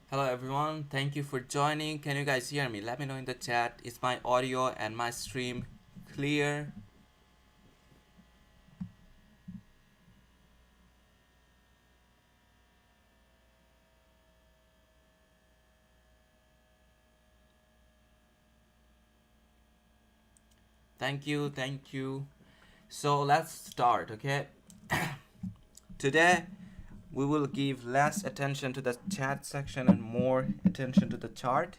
Hello everyone, thank you for joining. Can you guys hear me? Let me know in the chat. Is my audio and my stream clear? Thank you, thank you. So let's start, okay? Today we will give less attention to the chat section and more attention to the chart.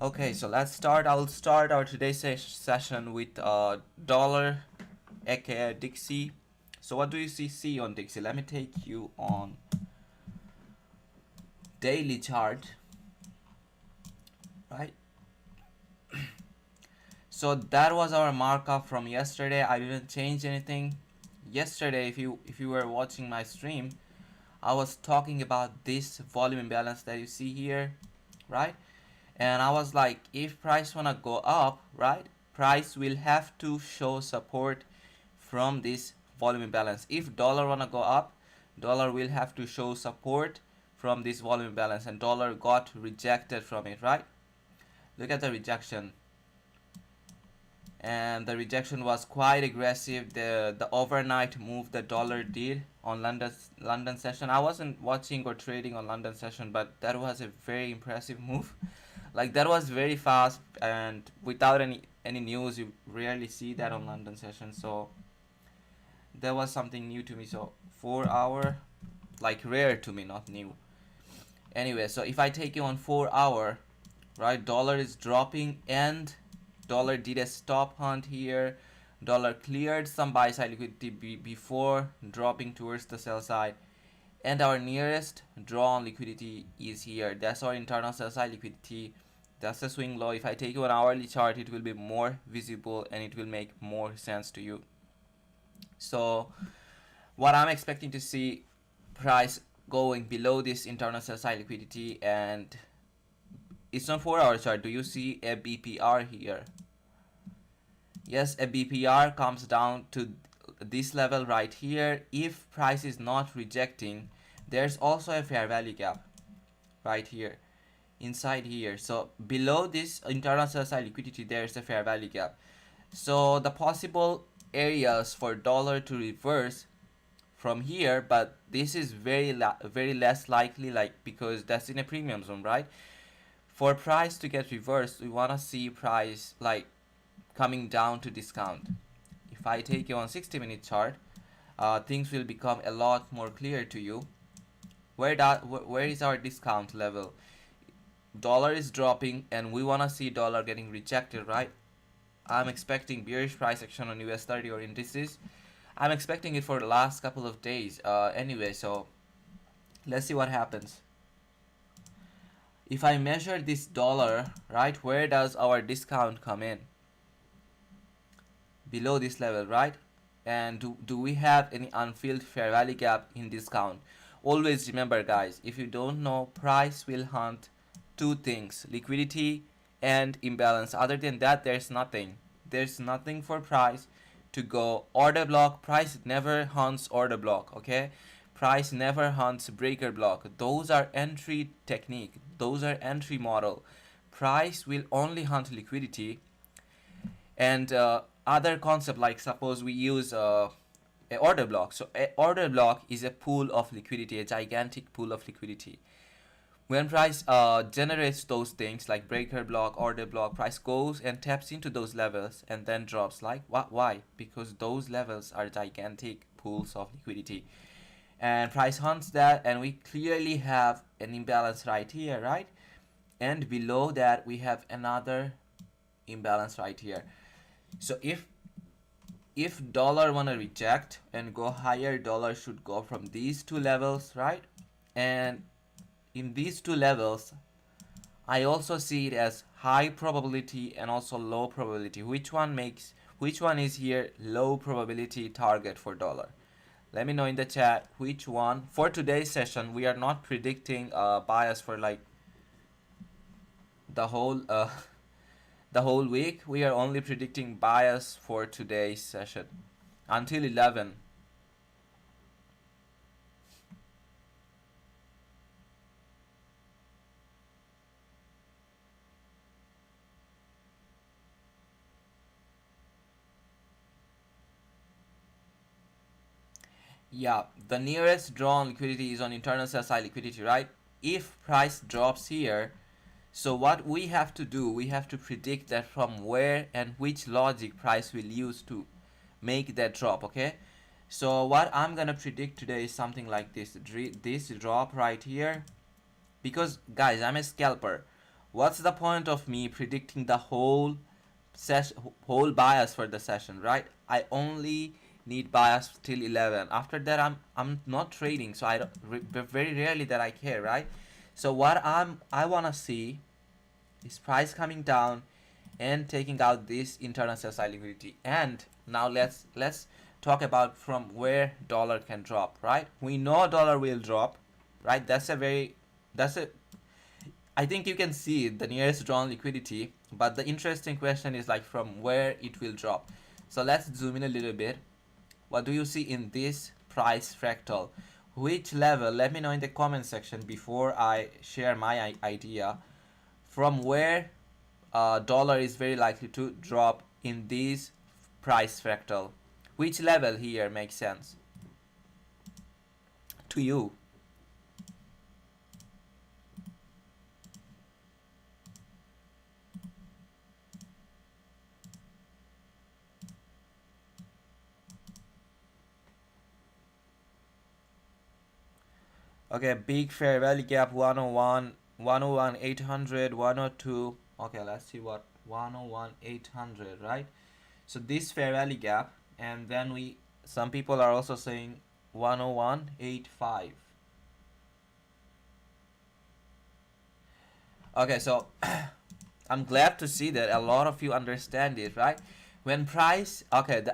Okay, so let's start. I'll start our today's session with dollar aka Dixie. So what do you see on Dixie? Let me take you on daily chart, right? So that was our markup from yesterday. I didn't change anything. Yesterday, if you were watching my stream, I was talking about this volume imbalance that you see here, right? And I was like, if price wanna go up, right, price will have to show support from this volume imbalance. If dollar wanna go up, dollar will have to show support from this volume imbalance, and dollar got rejected from it, right? Look at the rejection, and the rejection was quite aggressive. The overnight move the dollar did on London session. I wasn't watching or trading on London session, but that was a very impressive move. Like, that was very fast, and without any news, you rarely see that on London session. So that was something new to me. So 4 hour, like, rare to me, not new. Anyway, so if I take you on 4 hour, right, dollar is dropping, and dollar did a stop hunt here. Dollar cleared some buy side liquidity before dropping towards the sell side, and our nearest draw on liquidity is here. That's our internal sell side liquidity. That's the swing low. If I take you an hourly chart, it will be more visible and it will make more sense to you. So what I'm expecting to see, price going below this internal sell side liquidity, and it's on 4 hour chart. Do you see a BPR here? Yes, a BPR comes down to this level right here. If price is not rejecting, there's also a fair value gap right here, inside here. So below this internal sell side liquidity, there's a fair value gap. So the possible areas for dollar to reverse from here, but this is very less likely, like, because that's in a premium zone, right? For price to get reversed, we want to see price like coming down to discount. If I take you on 60-minute chart, things will become a lot more clear to you. Where is our discount level? Dollar is dropping, and we want to see dollar getting rejected, right? I'm expecting bearish price action on US 30 or indices. I'm expecting it for the last couple of days. Anyway, so let's see what happens. If I measure this dollar, right, where does our discount come in? Below this level, right? And do we have any unfilled fair value gap in discount? Always remember, guys, if you don't know, price will hunt two things: liquidity and imbalance. Other than that, there's nothing for price to go. Order block, price never hunts order block, okay? Price never hunts breaker block. Those are entry technique, those are entry model. Price will only hunt liquidity. And other concept, like, suppose we use a order block. So a order block is a pool of liquidity, a gigantic pool of liquidity. When price generates those things like breaker block, order block, price goes and taps into those levels and then drops. Like, what? Why? Because those levels are gigantic pools of liquidity, and price hunts that, and we clearly have an imbalance right here, right? And below that we have another imbalance right here. So if dollar wanna reject and go higher, dollar should go from these two levels, right? And in these two levels, I also see it as high probability and also low probability. Which one is here low probability target for dollar? Let me know in the chat which one. For today's session, we are not predicting bias for like the whole the whole week. We are only predicting bias for today's session until 11. Yeah, the nearest drawn liquidity is on internal sell side liquidity, right? If price drops here, so what we have to do, we have to predict that from where and which logic price will use to make that drop, okay? So what I'm gonna predict today is something like this drop right here. Because guys, I'm a scalper. What's the point of me predicting the whole bias for the session, right? I only need bias till 11. After that, I'm not trading, so very rarely that I care, right? So what I wanna see is price coming down and taking out this internal sell side liquidity. And now let's talk about from where dollar can drop, right? We know dollar will drop, right? That's a I think you can see the nearest drawn liquidity, but the interesting question is like from where it will drop. So let's zoom in a little bit. What do you see in this price fractal? Which level? Let me know in the comment section before I share my idea. From where dollar is very likely to drop in this price fractal. Which level here makes sense to you? Okay, big fair value gap 101, 101, 800, 102. Okay, let's see what 101, 800, right? So this fair value gap, and then some people are also saying 101.85. Okay, so I'm glad to see that a lot of you understand it, right? When price, okay,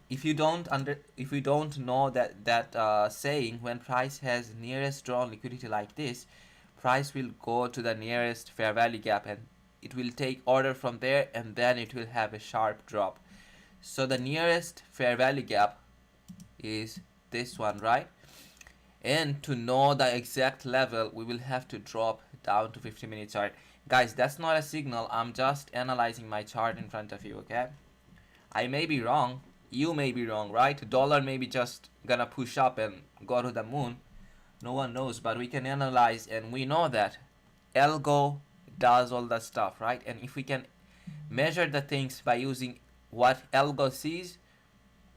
if you don't know that saying, when price has nearest drawn liquidity like this, price will go to the nearest fair value gap and it will take order from there, and then it will have a sharp drop. So the nearest fair value gap is this one, right? And to know the exact level, we will have to drop down to 50-minute chart. Guys, that's not a signal. I'm just analyzing my chart in front of you, okay? I may be wrong. You may be wrong, right? Dollar may be just gonna push up and go to the moon. No one knows, but we can analyze, and we know that algo does all that stuff, right? And if we can measure the things by using what algo sees,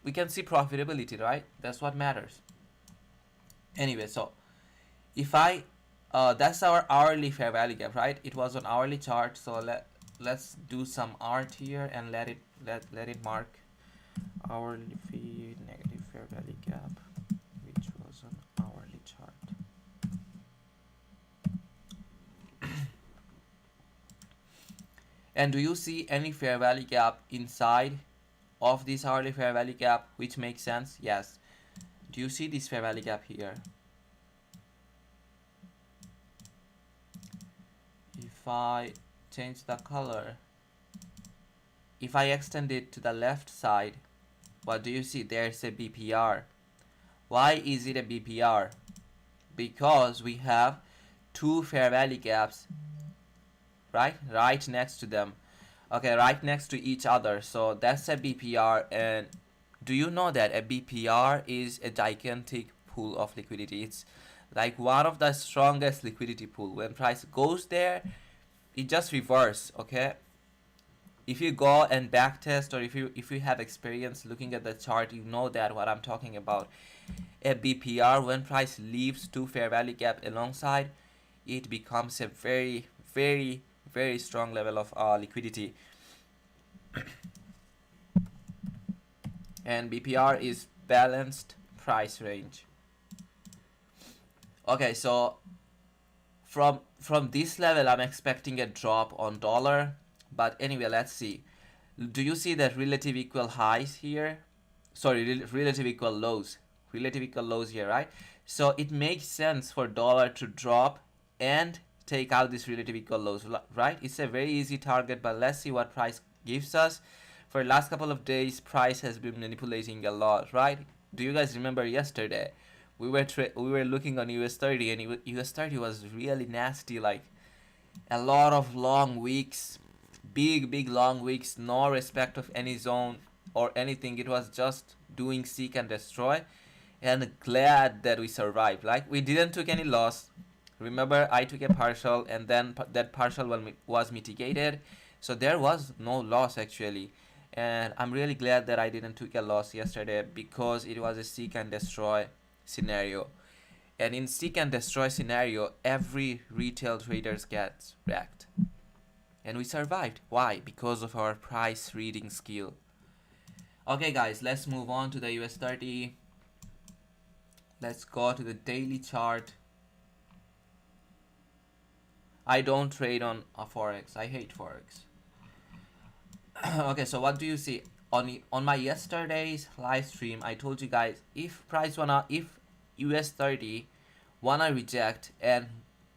we can see profitability, right? That's what matters. Anyway, so if I that's our hourly fair value gap, right? It was on hourly chart, so let's do some art here and let it mark hourly fee negative fair value gap, which was on hourly chart. And do you see any fair value gap inside of this hourly fair value gap, which makes sense? Yes. Do you see this fair value gap here? If I change the color, if I extend it to the left side, what do you see? There's a BPR. Why is it a BPR? Because we have two fair value gaps, right next to them. Okay, right next to each other. So that's a BPR. And do you know that a BPR is a gigantic pool of liquidity? It's like one of the strongest liquidity pool. When price goes there, it just reverse, okay? If you go and backtest, or if you have experience looking at the chart, you know that what I'm talking about. A BPR, when price leaves two fair value gap alongside, it becomes a very very strong level of liquidity. And BPR is balanced price range. Okay, so from this level, I'm expecting a drop on dollar. But anyway, let's see. Do you see that relative equal highs here? Sorry, relative equal lows. Relative equal lows here, right? So it makes sense for dollar to drop and take out this relative equal lows, right? It's a very easy target, but let's see what price gives us. For the last couple of days, price has been manipulating a lot, right? Do you guys remember yesterday? We were looking on US 30, and US 30 was really nasty, like a lot of long weeks, big long weeks, no respect of any zone or anything. It was just doing seek and destroy. and glad that we survived. Like, we didn't took any loss. Remember, I took a partial, and then that partial was mitigated, so there was no loss actually. And I'm really glad that I didn't took a loss yesterday, because it was a seek and destroy scenario. And in seek and destroy scenario, every retail traders gets wrecked. And we survived. Why? Because of our price reading skill. Okay guys, let's move on to the US 30. Let's go to the daily chart. I don't trade on Forex. I hate Forex. Okay, so what do you see? On my yesterday's live stream, I told you guys, if US 30 wanna reject, and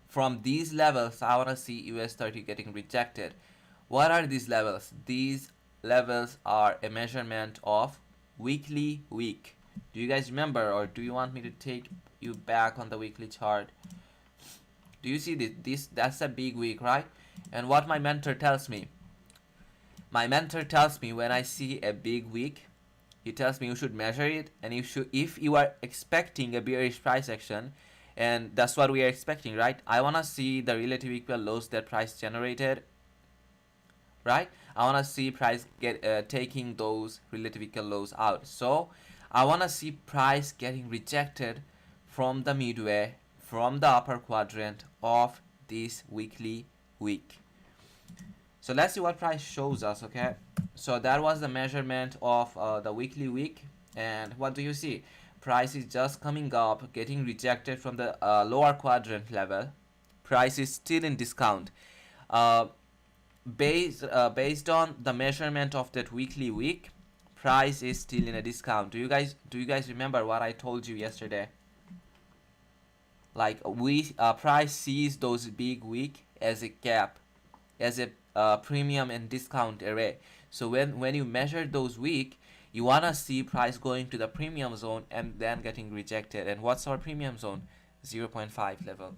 from these levels I wanna see US 30 getting rejected. What are these levels? These levels are a measurement of weekly week. Do you guys remember, or do you want me to take you back on the weekly chart? Do you see this? That's a big week, right? And what my mentor tells me, when I see a big wick, he tells me you should measure it, and if you are expecting a bearish price action, and that's what we are expecting, right? I wanna see the relative equal lows that price generated, right? I wanna see price get taking those relative equal lows out. So I wanna see price getting rejected from the midway, from the upper quadrant of this weekly week. So let's see what price shows us, okay? So that was the measurement of the weekly week, and what do you see? Price is just coming up, getting rejected from the lower quadrant level. Price is still in discount. Uh, based on the measurement of that weekly week, price is still in a discount. Do you guys remember what I told you yesterday? Like, price sees those big week as a gap, as a premium and discount array. So when you measure those week, you wanna see price going to the premium zone and then getting rejected. And what's our premium zone? 0.5 level.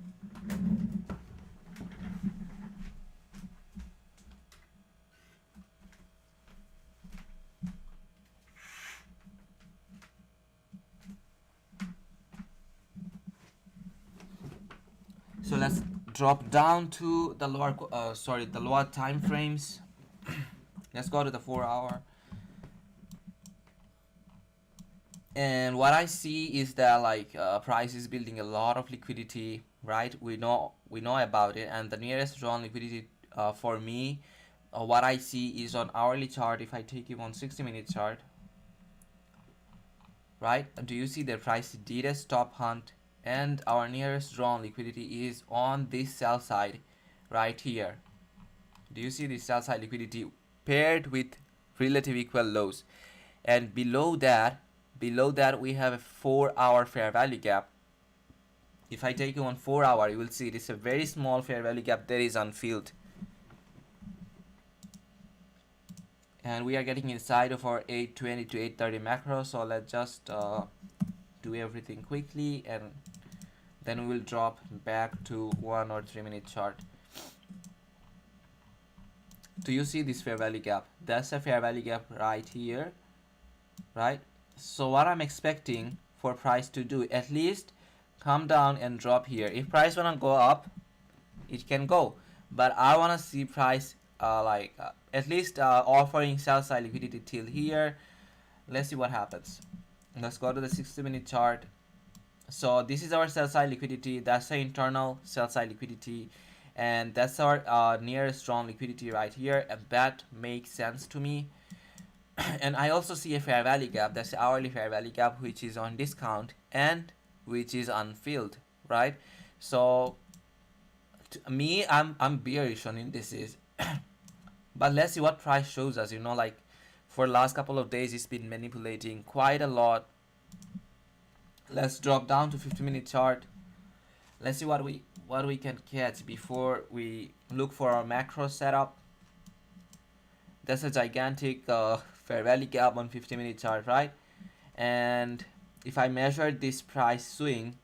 So let's drop down to the lower time frames. Let's go to the 4-hour. And what I see is that, like, price is building a lot of liquidity, right? We know about it, and the nearest drawn liquidity for me, what I see is on hourly chart. If I take you on 60-minute chart, right? Do you see the price did a stop hunt, and our nearest drawn liquidity is on this sell side right here. Do you see this sell side liquidity paired with relative equal lows? And below that we have a 4-hour fair value gap. If I take you on 4-hour, you will see it is a very small fair value gap that is unfilled. And we are getting inside of our 820 to 830 macro. So let's just do everything quickly, and then we will drop back to 1 or 3-minute chart. Do you see this fair value gap? That's a fair value gap right here, right? So what I'm expecting for price to do, at least come down and drop here. If price wanna go up, it can go, but I wanna see price at least offering sell side liquidity till here. Let's see what happens. Let's go to the 60-minute chart. So this is our sell side liquidity. That's the internal sell side liquidity, and that's our nearest drawn liquidity right here, and that makes sense to me. And I also see a fair value gap. That's the hourly fair value gap, which is on discount and which is unfilled, right? So to me, I'm bearish on indices. But let's see what price shows us. Like, for last couple of days it's been manipulating quite a lot. Let's drop down to 50-minute chart. Let's see what we can catch before we look for our macro setup. That's a gigantic fair value gap on 50-minute chart, right? And if I measure this price swing,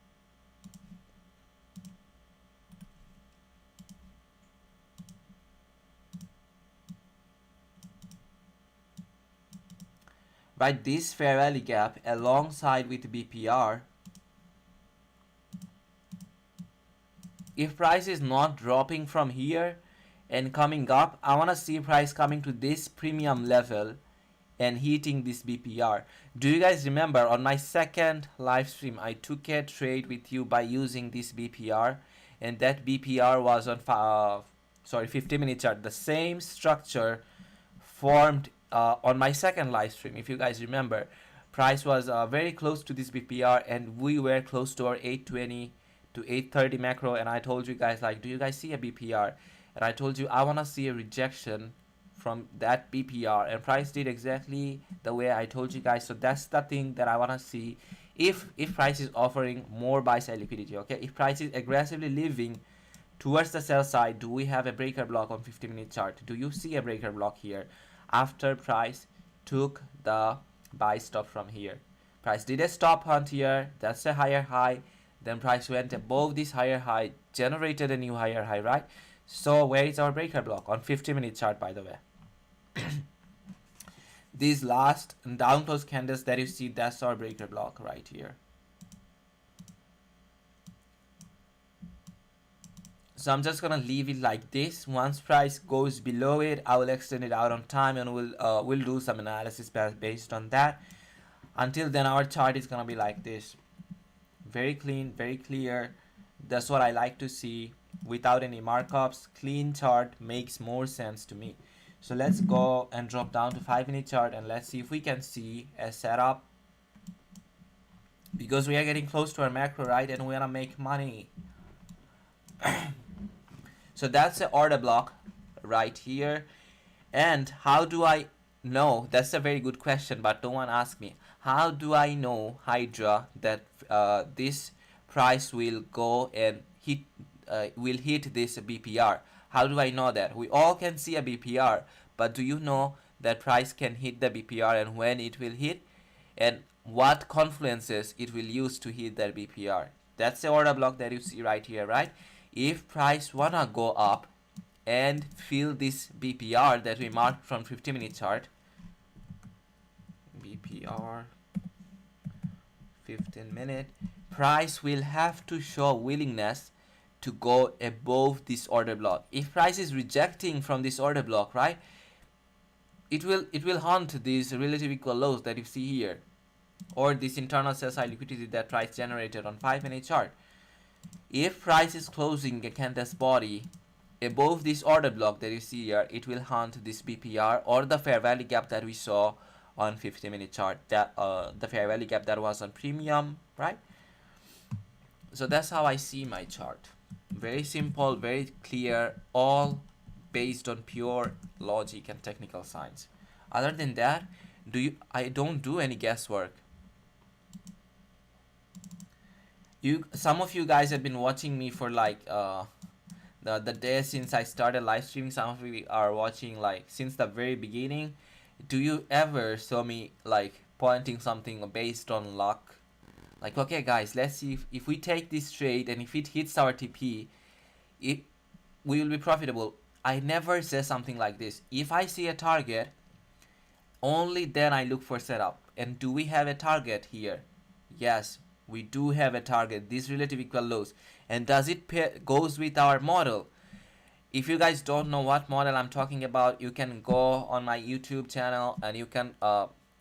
right? This fair value gap alongside with BPR, if price is not dropping from here and coming up, I want to see price coming to this premium level and hitting this BPR. Do you guys remember on my second live stream I took a trade with you by using this BPR, and that BPR was on 50-minute chart. The same structure formed on my second live stream, if you guys remember. Price was very close to this BPR and we were close to our 820 to 830 macro, and I told you guys, like, do you guys see a BPR? And I told you I want to see a rejection from that BPR, and price did exactly the way I told you guys. So that's the thing that I want to see. If price is offering more buy side liquidity, okay, if price is aggressively leaving towards the sell side, do we have a breaker block on 50-minute chart? Do you see a breaker block here after price took the buy stop from here? Price did a stop hunt here, that's a higher high, then price went above this higher high, generated a new higher high, right? So where is our breaker block on 50-minute chart, by the way? These last down close candles that you see, that's our breaker block right here. So I'm just gonna leave it like this. Once price goes below it, I will extend it out on time, and we'll do some analysis based on that. Until then, our chart is gonna be like this, very clean, very clear. That's what I like to see, without any markups. Clean chart makes more sense to me. So let's go and drop down to 5-minute chart, and let's see if we can see a setup, because we are getting close to our macro, right? And we wanna make money. So that's the order block right here. And how do I know? That's a very good question, but no one asked me. How do I know, Hydra, that this price will go and hit this BPR? How do I know that? We all can see a BPR, but do you know that price can hit the BPR and when it will hit, and what confluences it will use to hit that BPR? That's the order block that you see right here, right? If price wanna go up and fill this BPR that we marked from 50-minute chart, BPR 15-minute, price will have to show willingness to go above this order block. If price is rejecting from this order block, right, it will hunt these relative equal lows that you see here, or this internal sell side liquidity that price generated on 5-minute chart. If price is closing a candle's body above this order block that you see here, it will hunt this BPR or the fair value gap that we saw on 50-minute chart, that the fair value gap that was on premium, right? So that's how I see my chart. Very simple, very clear, all based on pure logic and technical science. Other than that, I don't do any guesswork. Some of you guys have been watching me for like the day since I started live streaming. Some of you are watching like since the very beginning. Do you ever saw me like pointing something based on luck? Like, okay guys, let's see if we take this trade and if it hits our TP, we will be profitable. I never say something like this. If I see a target, only then I look for setup. And do we have a target here? Yes, we do have a target, these relative equal lows. And does it goes with our model? If you guys don't know what model I'm talking about, you can go on my YouTube channel and you can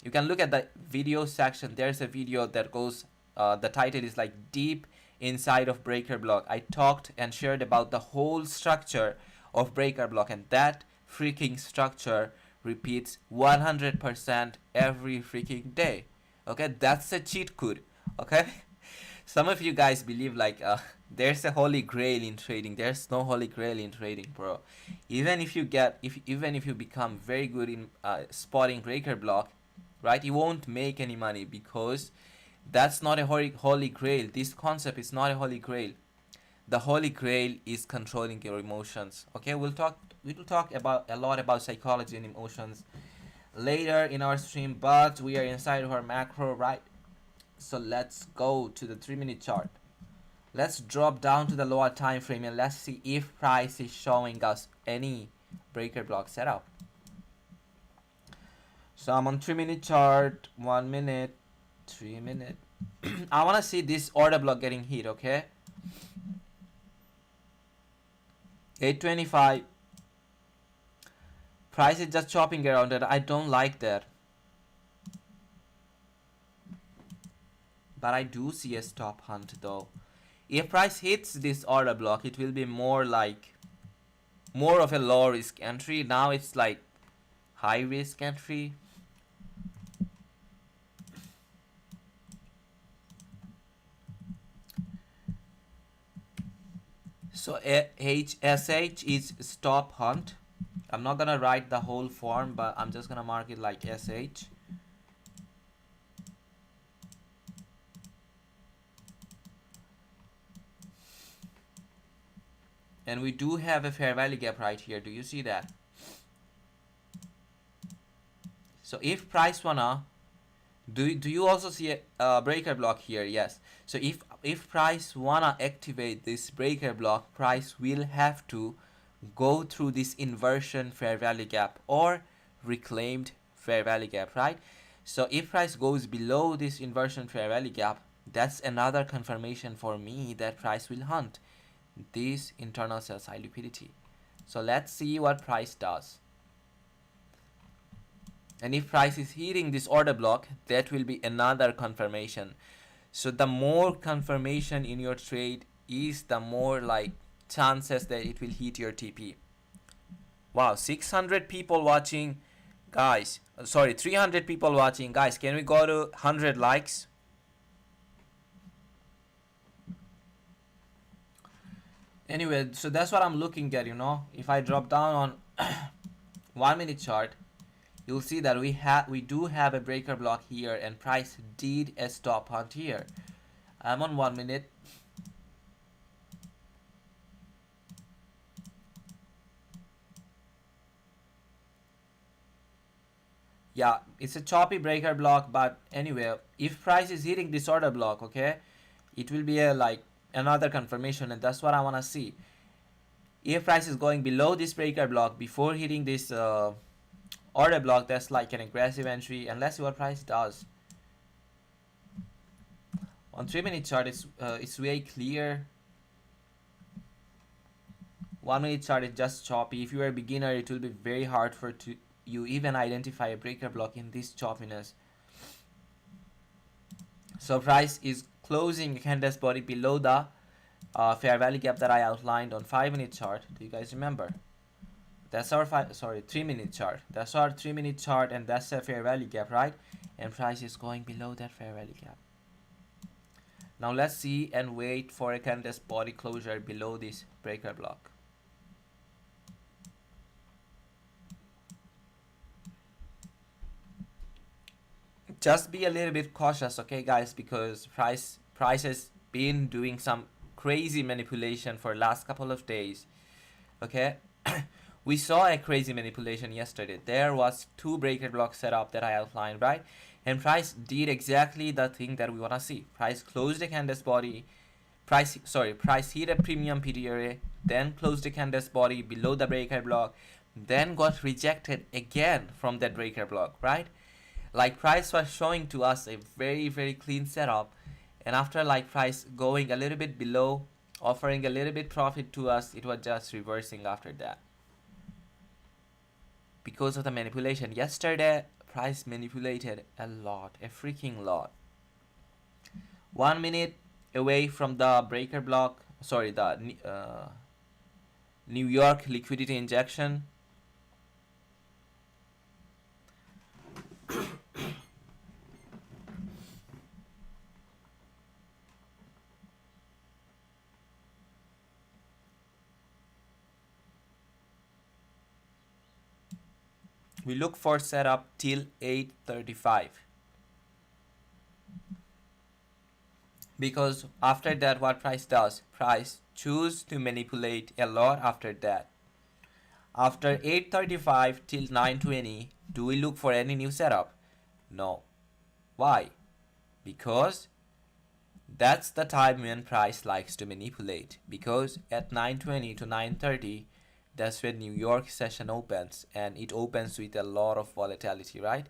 look at the video section. There's a video that goes, the title is like deep inside of breaker block. I talked and shared about the whole structure of breaker block, and that freaking structure repeats 100% every freaking day. Okay, that's a cheat code. Okay, some of you guys believe like there's a holy grail in trading. There's no holy grail in trading, bro. Even if you become very good in spotting breaker block, right, you won't make any money, because that's not a holy grail. This concept is not a holy grail. The holy grail is controlling your emotions. Okay, we will talk about a lot about psychology and emotions later in our stream, but we are inside of our macro, right? So let's go to the 3-minute chart. Let's drop down to the lower time frame and let's see if price is showing us any breaker block setup. So I'm on 3 minute chart, 1 minute, 3 minute. I want to see this order block getting hit, okay? 825. Price is just chopping around it. I don't like that. But I do see a stop hunt though. If price hits this order block, it will be more of a low risk entry. Now it's like high risk entry. So HSH is stop hunt. I'm not gonna write the whole form, but I'm just gonna mark it like SH. And we do have a fair value gap right here. Do you see that? So if price wanna, do you also see a breaker block here? Yes. So if price wanna activate this breaker block, price will have to go through this inversion fair value gap or reclaimed fair value gap, right? So if price goes below this inversion fair value gap, that's another confirmation for me that price will hunt this internal sell side liquidity. So let's see what price does. And if price is hitting this order block, that will be another confirmation. So the more confirmation in your trade is, the more like chances that it will hit your TP. Wow, 600 people watching, guys. Sorry, 300 people watching, guys. Can we go to 100 likes? Anyway, so that's what I'm looking at, you know. If I drop down on 1 minute chart, you'll see that we do have a breaker block here, and price did a stop hunt here. I'm on 1 minute. Yeah, it's a choppy breaker block, but anyway, if price is hitting this order block, okay, it will be a like another confirmation, and that's what I want to see. If price is going below this breaker block before hitting this order block, that's like an aggressive entry, and let's see what price does. On 3 minute chart, it's very clear. 1 minute chart is just choppy. If you are a beginner, it will be very hard for you even identify a breaker block in this choppiness. So price is closing a candle body below the fair value gap that I outlined on 5 minute chart. Do you guys remember? That's our 3 minute chart. That's our 3 minute chart, and that's a fair value gap, right? And price is going below that fair value gap. Now let's see and wait for a candle body closure below this breaker block. Just be a little bit cautious, okay guys, because price has been doing some crazy manipulation for last couple of days. Okay. We saw a crazy manipulation yesterday. There was 2 breaker blocks set up that I outlined, right? And price did exactly the thing that we want to see. Price closed the candle body. Price hit a premium PTRA, then closed the candle body below the breaker block, then got rejected again from that breaker block, right? Like price was showing to us a very, very clean setup, and after like price going a little bit below, offering a little bit profit to us, it was just reversing after that because of the manipulation. Yesterday price manipulated a lot, a freaking lot. 1 minute away from the breaker block, sorry, the New York liquidity injection. We look for setup till 8:35, because after that what price does, price choose to manipulate a lot after that. After 8:35 till 9:20, do we look for any new setup? No. Why? Because that's the time when price likes to manipulate, because at 9:20 to 9:30, that's when New York session opens, and it opens with a lot of volatility, right?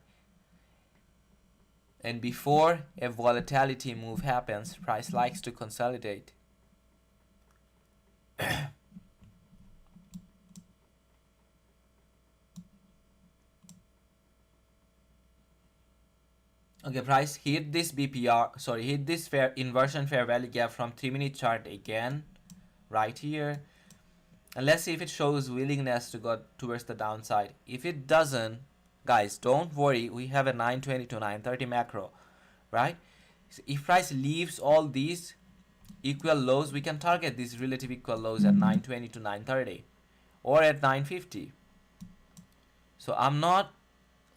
And before a volatility move happens, price likes to consolidate. Okay, price hit this BPR, sorry, hit this fair inversion fair value gap from 3-minute chart again, right here. And let's see if it shows willingness to go towards the downside. If it doesn't, guys, don't worry. We have a 920 to 930 macro, right? So if price leaves all these equal lows, we can target these relative equal lows at 920 to 930 or at 950. So I'm not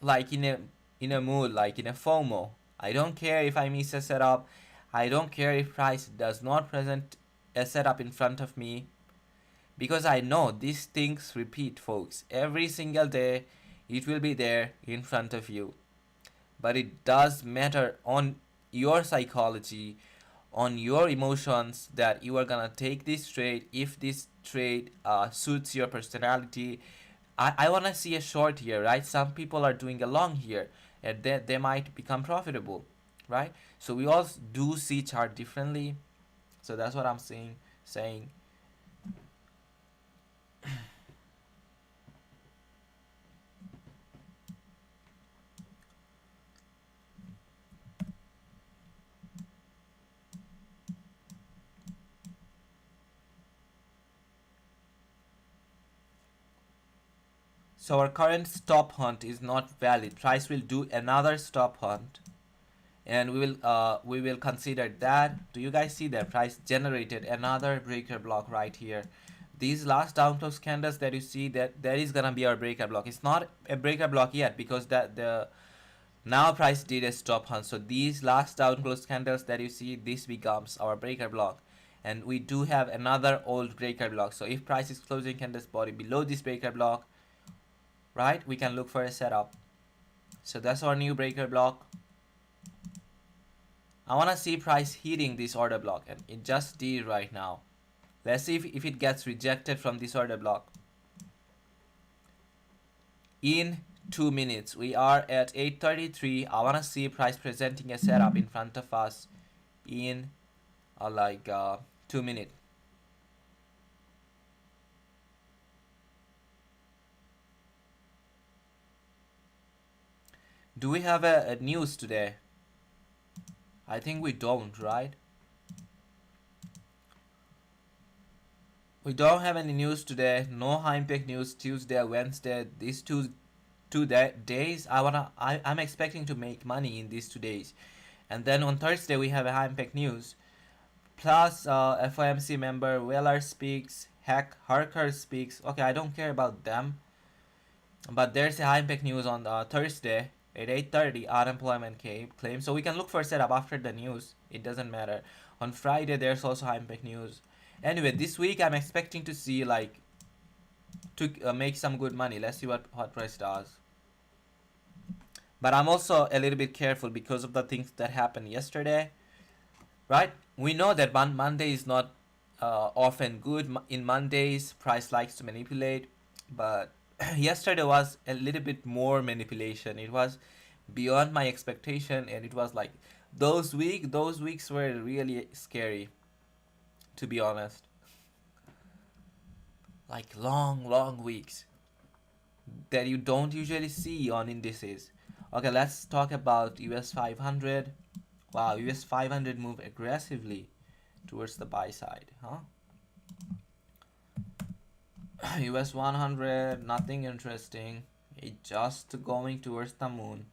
like in a mood, like in a FOMO. I don't care if I miss a setup. I don't care if price does not present a setup in front of me, because I know these things repeat, folks. Every single day it will be there in front of you. But it does matter on your psychology, on your emotions, that you are gonna take this trade if this trade suits your personality. I wanna see a short here, right? Some people are doing a long here, and they might become profitable, right? So we all do see chart differently. So that's what I'm saying. So our current stop hunt is not valid. Price will do another stop hunt, and we will consider that. Do you guys see that price generated another breaker block right here? These last down close candles that you see, that is gonna be our breaker block. It's not a breaker block yet, because that the now price did a stop hunt. So these last down close candles that you see, this becomes our breaker block. And we do have another old breaker block. So if price is closing candles body below this breaker block, right, we can look for a setup. So that's our new breaker block. I want to see price hitting this order block, and it just did right now. Let's see if it gets rejected from this order block. In 2 minutes, we are at 833. I want to see price presenting a setup in front of us in 2 minutes. Do we have a news today? I think we don't, right? We don't have any news today. No high impact news Tuesday, Wednesday. These two days, I'm expecting to make money in these 2 days. And then on Thursday we have a high impact news. Plus FOMC member Weller speaks, Harker speaks. Okay, I don't care about them. But there's a high impact news on Thursday at 8:30, unemployment claim. So we can look for a setup after the news. It doesn't matter. On Friday there's also high impact news. Anyway, this week I'm expecting to see to make some good money. Let's see what price does. But I'm also a little bit careful because of the things that happened yesterday, right? We know that Monday is not often good. In Mondays, price likes to manipulate, but yesterday was a little bit more manipulation. It was beyond my expectation, and it was like those weeks were really scary, to be honest. Like long weeks that you don't usually see on indices. Okay, let's talk about US 500. Wow, US 500 move aggressively towards the buy side, huh? US 100, nothing interesting. It just going towards the moon.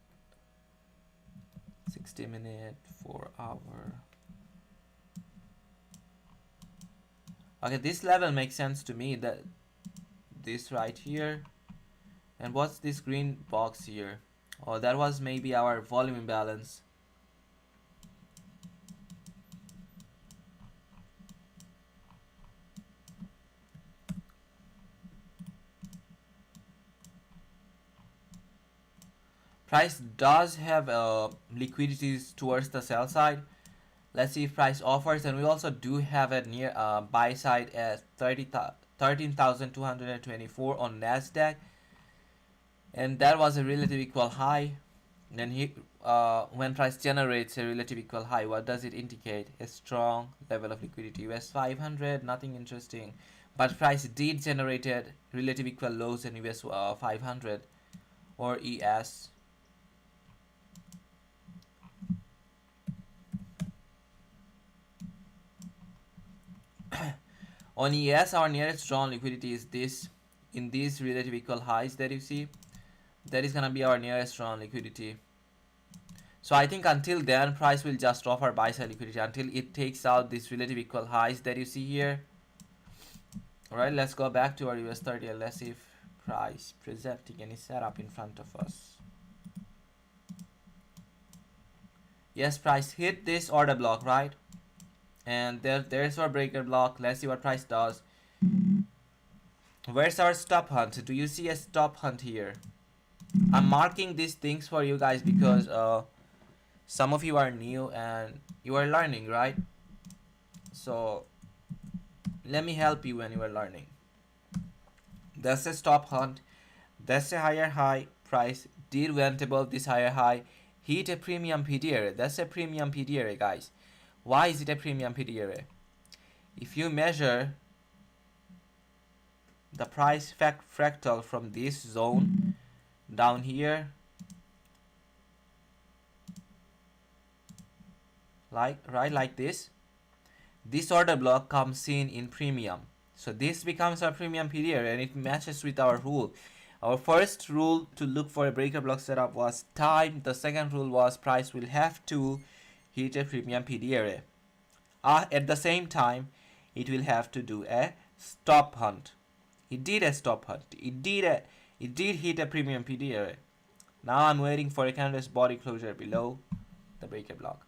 60-minute, 4-hour. Okay, this level makes sense to me. That this right here. And what's this green box here? Oh, that was maybe our volume imbalance. Price does have liquidities towards the sell side. Let's see if price offers, and we also do have a near buy side at 13,224 on Nasdaq, and that was a relative equal high. Then when price generates a relative equal high, what does it indicate? A strong level of liquidity. US 500, nothing interesting. But price did generated relative equal lows in US 500 or ES. On ES, our nearest strong liquidity is this. In these relative equal highs that you see, that is gonna be our nearest strong liquidity. So I think until then, price will just offer buy side liquidity until it takes out these relative equal highs that you see here. Alright, let's go back to our US 30 and let's see if price presenting any setup in front of us. Yes, price hit this order block, right? And there's our breaker block. Let's see what price does. Where's our stop hunt? Do you see a stop hunt here? I'm marking these things for you guys because some of you are new and you are learning, right? So let me help you when you are learning. That's a stop hunt. That's a higher high. Price did went above this higher high. Hit a premium PD area. That's a premium PD area, guys. Why is it a premium PD area? If you measure the price fractal from this zone down here, like this order block comes in premium. So this becomes our premium PD area and it matches with our rule. Our first rule to look for a breaker block setup was time. The second rule was price will have to hit a premium PD area. At the same time, it will have to do a stop hunt. It did a stop hunt. It did hit a premium PD area. Now I'm waiting for a candle's body closure below the breaker block.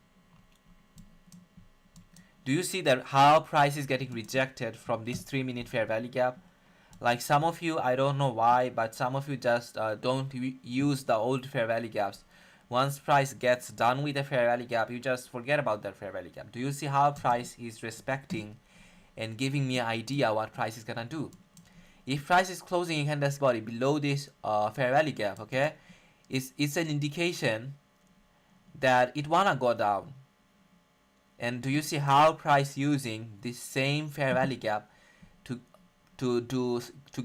Do you see that how price is getting rejected from this 3-minute fair value gap? Like some of you, I don't know why, but some of you just don't use the old fair value gaps. Once price gets done with the fair value gap, you just forget about that fair value gap. Do you see how price is respecting and giving me an idea what price is gonna do? If price is closing in candle's body below this fair value gap, okay, it's an indication that it wanna go down. And do you see how price using this same fair value gap to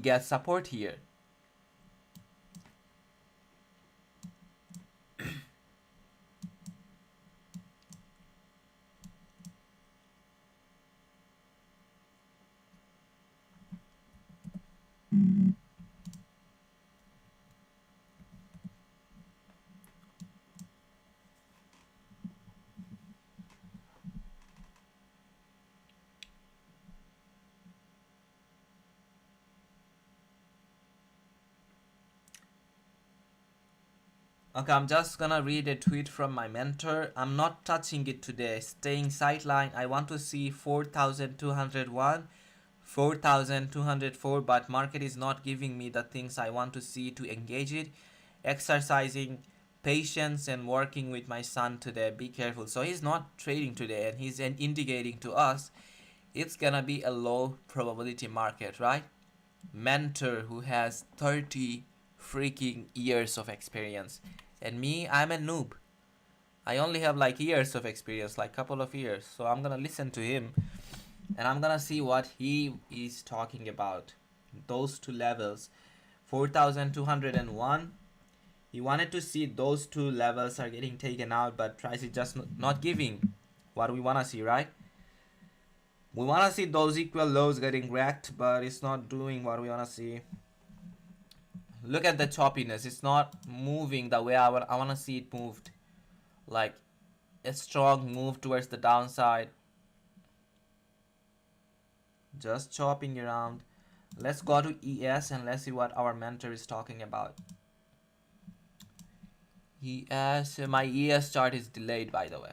get support here? Okay, I'm just gonna read a tweet from my mentor. I'm not touching it today. Staying sideline. I want to see 4,201, 4,204, but market is not giving me the things I want to see to engage it. Exercising patience and working with my son today. Be careful. So he's not trading today and he's indicating to us it's gonna be a low probability market, right? Mentor who has 30 freaking years of experience. And me, I'm a noob. I only have like years of experience, like couple of years. So I'm gonna listen to him and I'm gonna see what he is talking about. Those two levels, 4,201. He wanted to see those two levels are getting taken out, but price is just not giving what we wanna see, right? We wanna see those equal lows getting wrecked, but it's not doing what we wanna see. Look at the choppiness. It's not moving the way I want to see it moved. Like a strong move towards the downside. Just chopping around. Let's go to ES and let's see what our mentor is talking about. ES, my ES chart is delayed, by the way.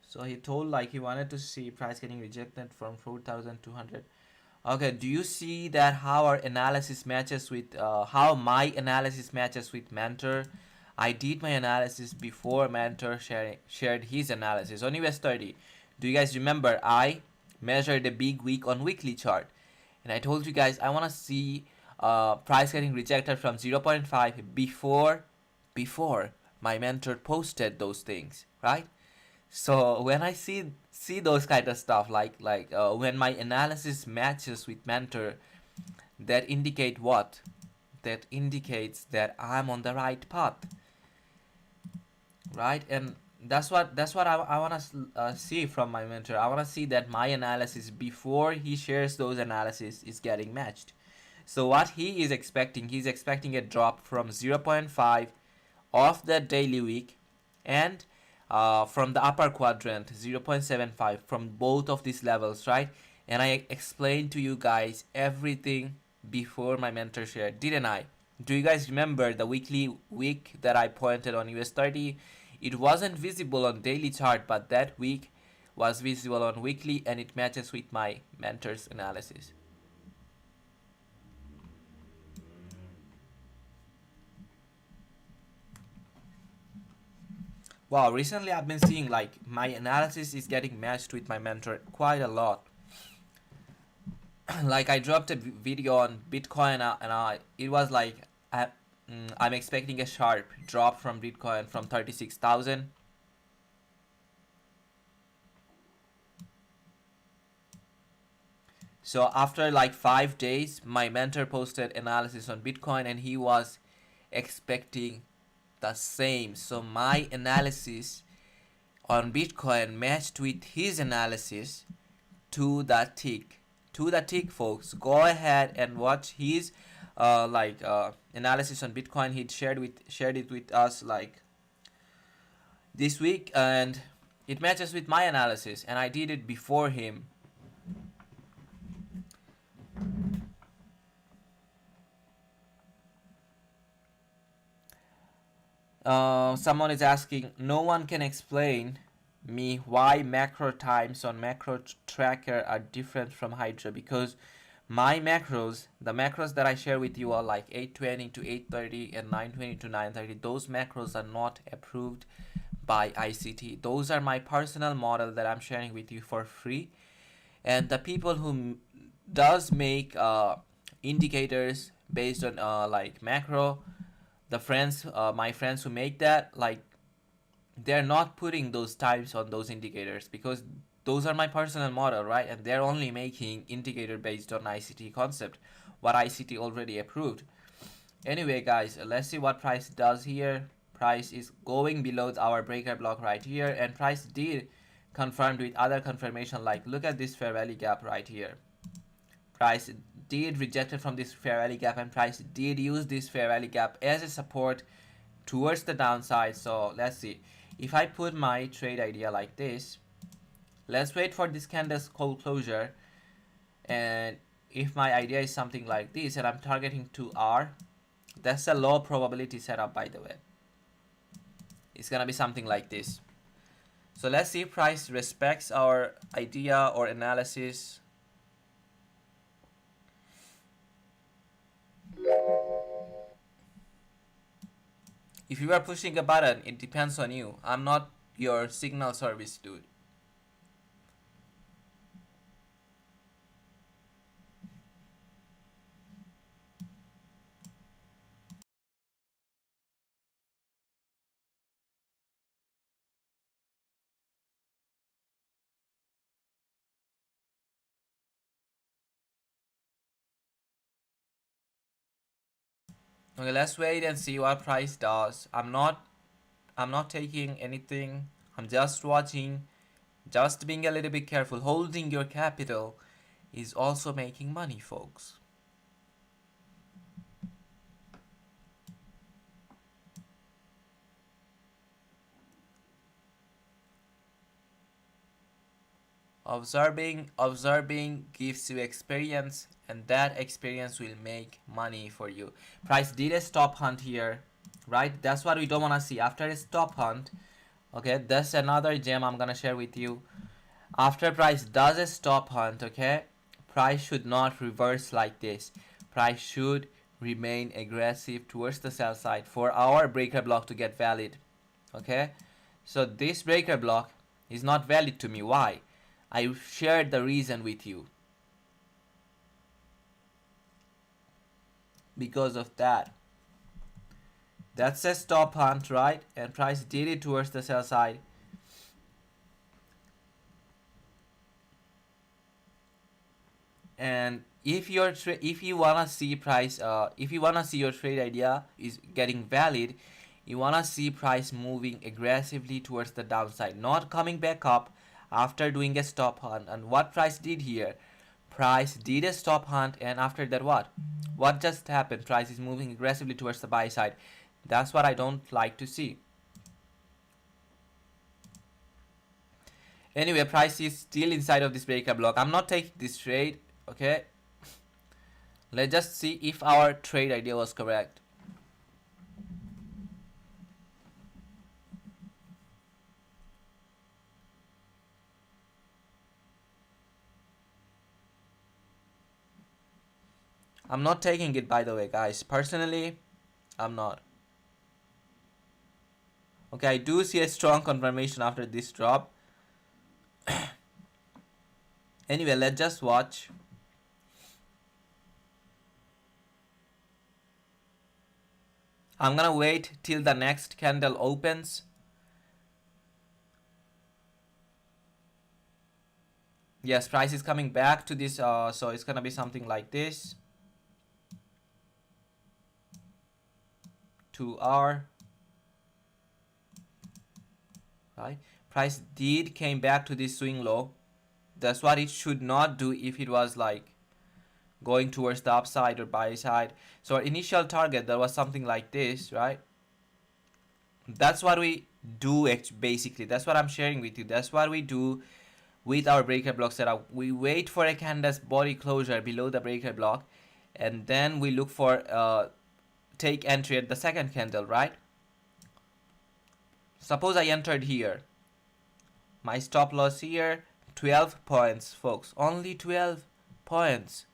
So he told like he wanted to see price getting rejected from 4,200. Okay, do you see that how our analysis matches with how my analysis matches with mentor? I did my analysis before mentor shared his analysis on US 30. Do you guys remember I measured a big week on weekly chart? And I told you guys I want to see price getting rejected from 0.5 before my mentor posted those things, right? So when I see those kind of stuff, like when my analysis matches with mentor, that indicate what? That indicates that I'm on the right path, right? And that's what I want to see from my mentor. I want to see that my analysis before he shares those analysis is getting matched. So what he is expecting, he's expecting a drop from 0.5 of the daily week, and from the upper quadrant 0.75 from both of these levels, right? And I explained to you guys everything before my mentor shared, didn't I? Do you guys remember the weekly week that I pointed on US 30? It wasn't visible on daily chart, but that week was visible on weekly, and it matches with my mentor's analysis. Wow, recently I've been seeing like my analysis is getting matched with my mentor quite a lot. Like I dropped a video on Bitcoin, it was like I'm expecting a sharp drop from Bitcoin from 36,000. So after like 5 days, my mentor posted analysis on Bitcoin, and he was expecting the same. So my analysis on Bitcoin matched with his analysis to the tick. To the tick, folks. Go ahead and watch his analysis on Bitcoin. He shared it with us like this week, and it matches with my analysis, and I did it before him. Someone is asking, no one can explain me why macro times on macro tracker are different from Hydra, because my macros, the macros that I share with you are like 820 to 830 and 920 to 930. Those macros are not approved by ICT. Those are my personal model that I'm sharing with you for free. And the people who does make indicators based on like macro, the friends, my friends who make that, like they're not putting those types on those indicators because those are my personal model, right? And they're only making indicator based on ICT concept, what ICT already approved. Anyway, guys, let's see what price does here. Price is going below our breaker block right here, and price did confirmed with other confirmation, like look at this fair value gap right here. Price did rejected from this fair value gap, and price did use this fair value gap as a support towards the downside. So let's see, if I put my trade idea like this, let's wait for this candle's cold closure, and if my idea is something like this and I'm targeting 2R, that's a low probability setup, by the way. It's gonna be something like this. So let's see if price respects our idea or analysis. If you are pushing a button, it depends on you. I'm not your signal service dude. Okay, let's wait and see what price does. I'm not taking anything. I'm just watching, just being a little bit careful. Holding your capital is also making money, folks. Observing gives you experience, and that experience will make money for you. Price did a stop hunt here, right? That's what we don't want to see. After a stop hunt, okay, that's another gem I'm gonna share with you. After price does a stop hunt, okay, price should not reverse like this. Price should remain aggressive towards the sell side for our breaker block to get valid. Okay, so this breaker block is not valid to me. Why? I shared the reason with you. because of that. That's a stop hunt, right? And price did it towards the sell side. And if you wanna see price, if you wanna see your trade idea is getting valid, you wanna see price moving aggressively towards the downside, not coming back up after doing a stop hunt. And what price did here? Price did a stop hunt, and after that, what just happened? Price is moving aggressively towards the buy side. That's what I don't like to see. Anyway, price is still inside of this breaker block. I'm not taking this trade. Okay, let's just see if our trade idea was correct. I'm not taking it, by the way, guys. Personally, I'm not. Okay, I do see a strong confirmation after this drop. Anyway, let's just watch. I'm gonna wait till the next candle opens. Yes, price is coming back to this, so it's gonna be something like this. 2 hour, right? Price did came back to this swing low. That's what it should not do if it was like going towards the upside or buy side. So our initial target, that was something like this, right? That's what we do basically. That's what I'm sharing with you. That's what we do with our breaker block setup. We wait for a candle's body closure below the breaker block, and then we look for take entry at the second candle, right? Suppose I entered here. My stop loss here, 12 points, folks. Only 12 points.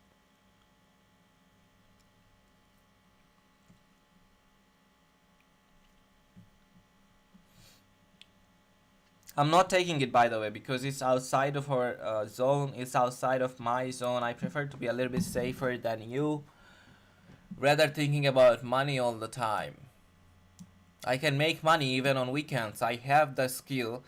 I'm not taking it, by the way, because it's outside of our zone. It's outside of my zone. I prefer to be a little bit safer than you, rather thinking about money all the time. I can make money even on weekends. I have the skill.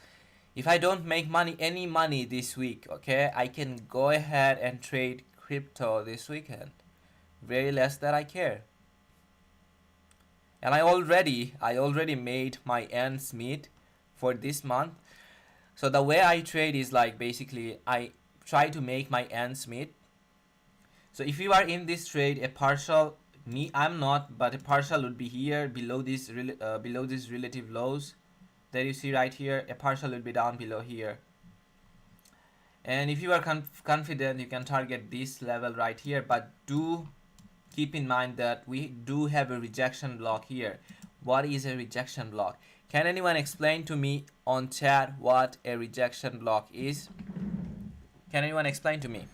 If I don't make any money this week, okay, I can go ahead and trade crypto this weekend. Very less that I care. And I already made my ends meet for this month. So the way I trade is like basically I try to make my ends meet. So if you are in this trade, a partial, me I'm not, but a partial would be here below these relative lows that you see right here. A partial will be down below here. And if you are confident, you can target this level right here, but do keep in mind that we do have a rejection block here. What is a rejection block? Can anyone explain to me on chat what a rejection block is? Can anyone explain to me?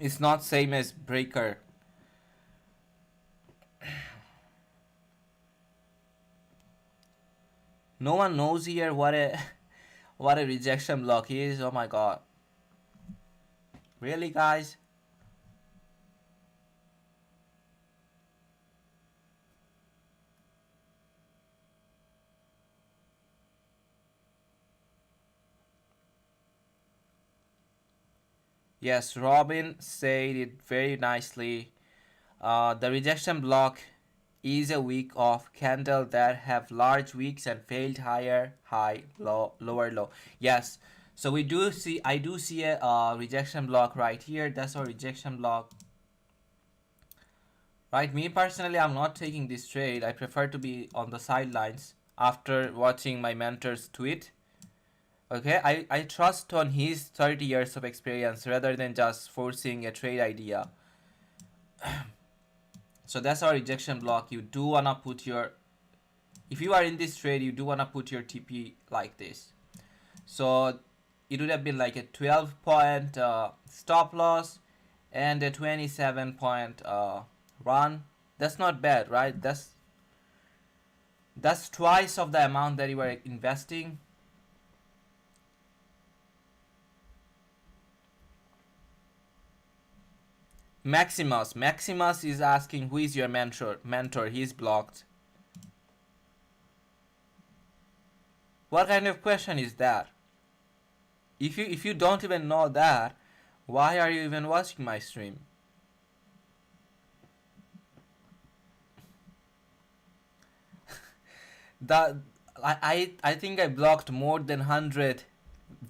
It's not same as breaker. No one knows here what a what a rejection block is. Oh my god. Really, guys? Yes, Robin said it very nicely. The rejection block is a week of candle that have large wicks and failed higher high, low, lower low. Yes, so I do see a rejection block right here. That's our rejection block. Right, me personally, I'm not taking this trade. I prefer to be on the sidelines after watching my mentor's tweet. Okay, I trust on his 30 years of experience rather than just forcing a trade idea. So that's our rejection block. You do wanna put your, if you are in this trade, you do wanna put your TP like this. So it would have been like a 12 point stop loss and a 27 point run. That's not bad, right? That's twice of the amount that you were investing. Maximus is asking who is your mentor. He's blocked. What kind of question is that? If you don't even know that, why are you even watching my stream? That I think I blocked more than 100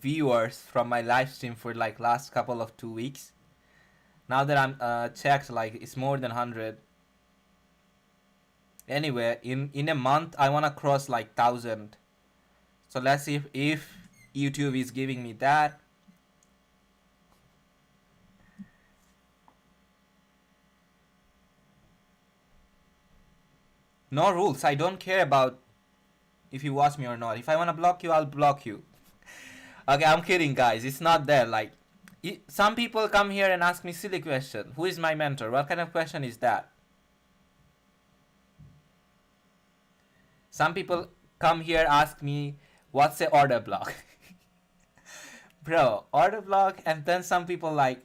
viewers from my live stream for like last couple of 2 weeks. Now that I'm checked, like it's more than 100. Anyway, in a month I wanna cross like 1,000. So let's see if YouTube is giving me that. No rules. I don't care about if you watch me or not. If I wanna block you, I'll block you. Okay, I'm kidding, guys. It's not there. Like, some people come here and ask me silly question. Who is my mentor? What kind of question is that? Some people come here ask me what's a order block. Bro, order block, and then some people like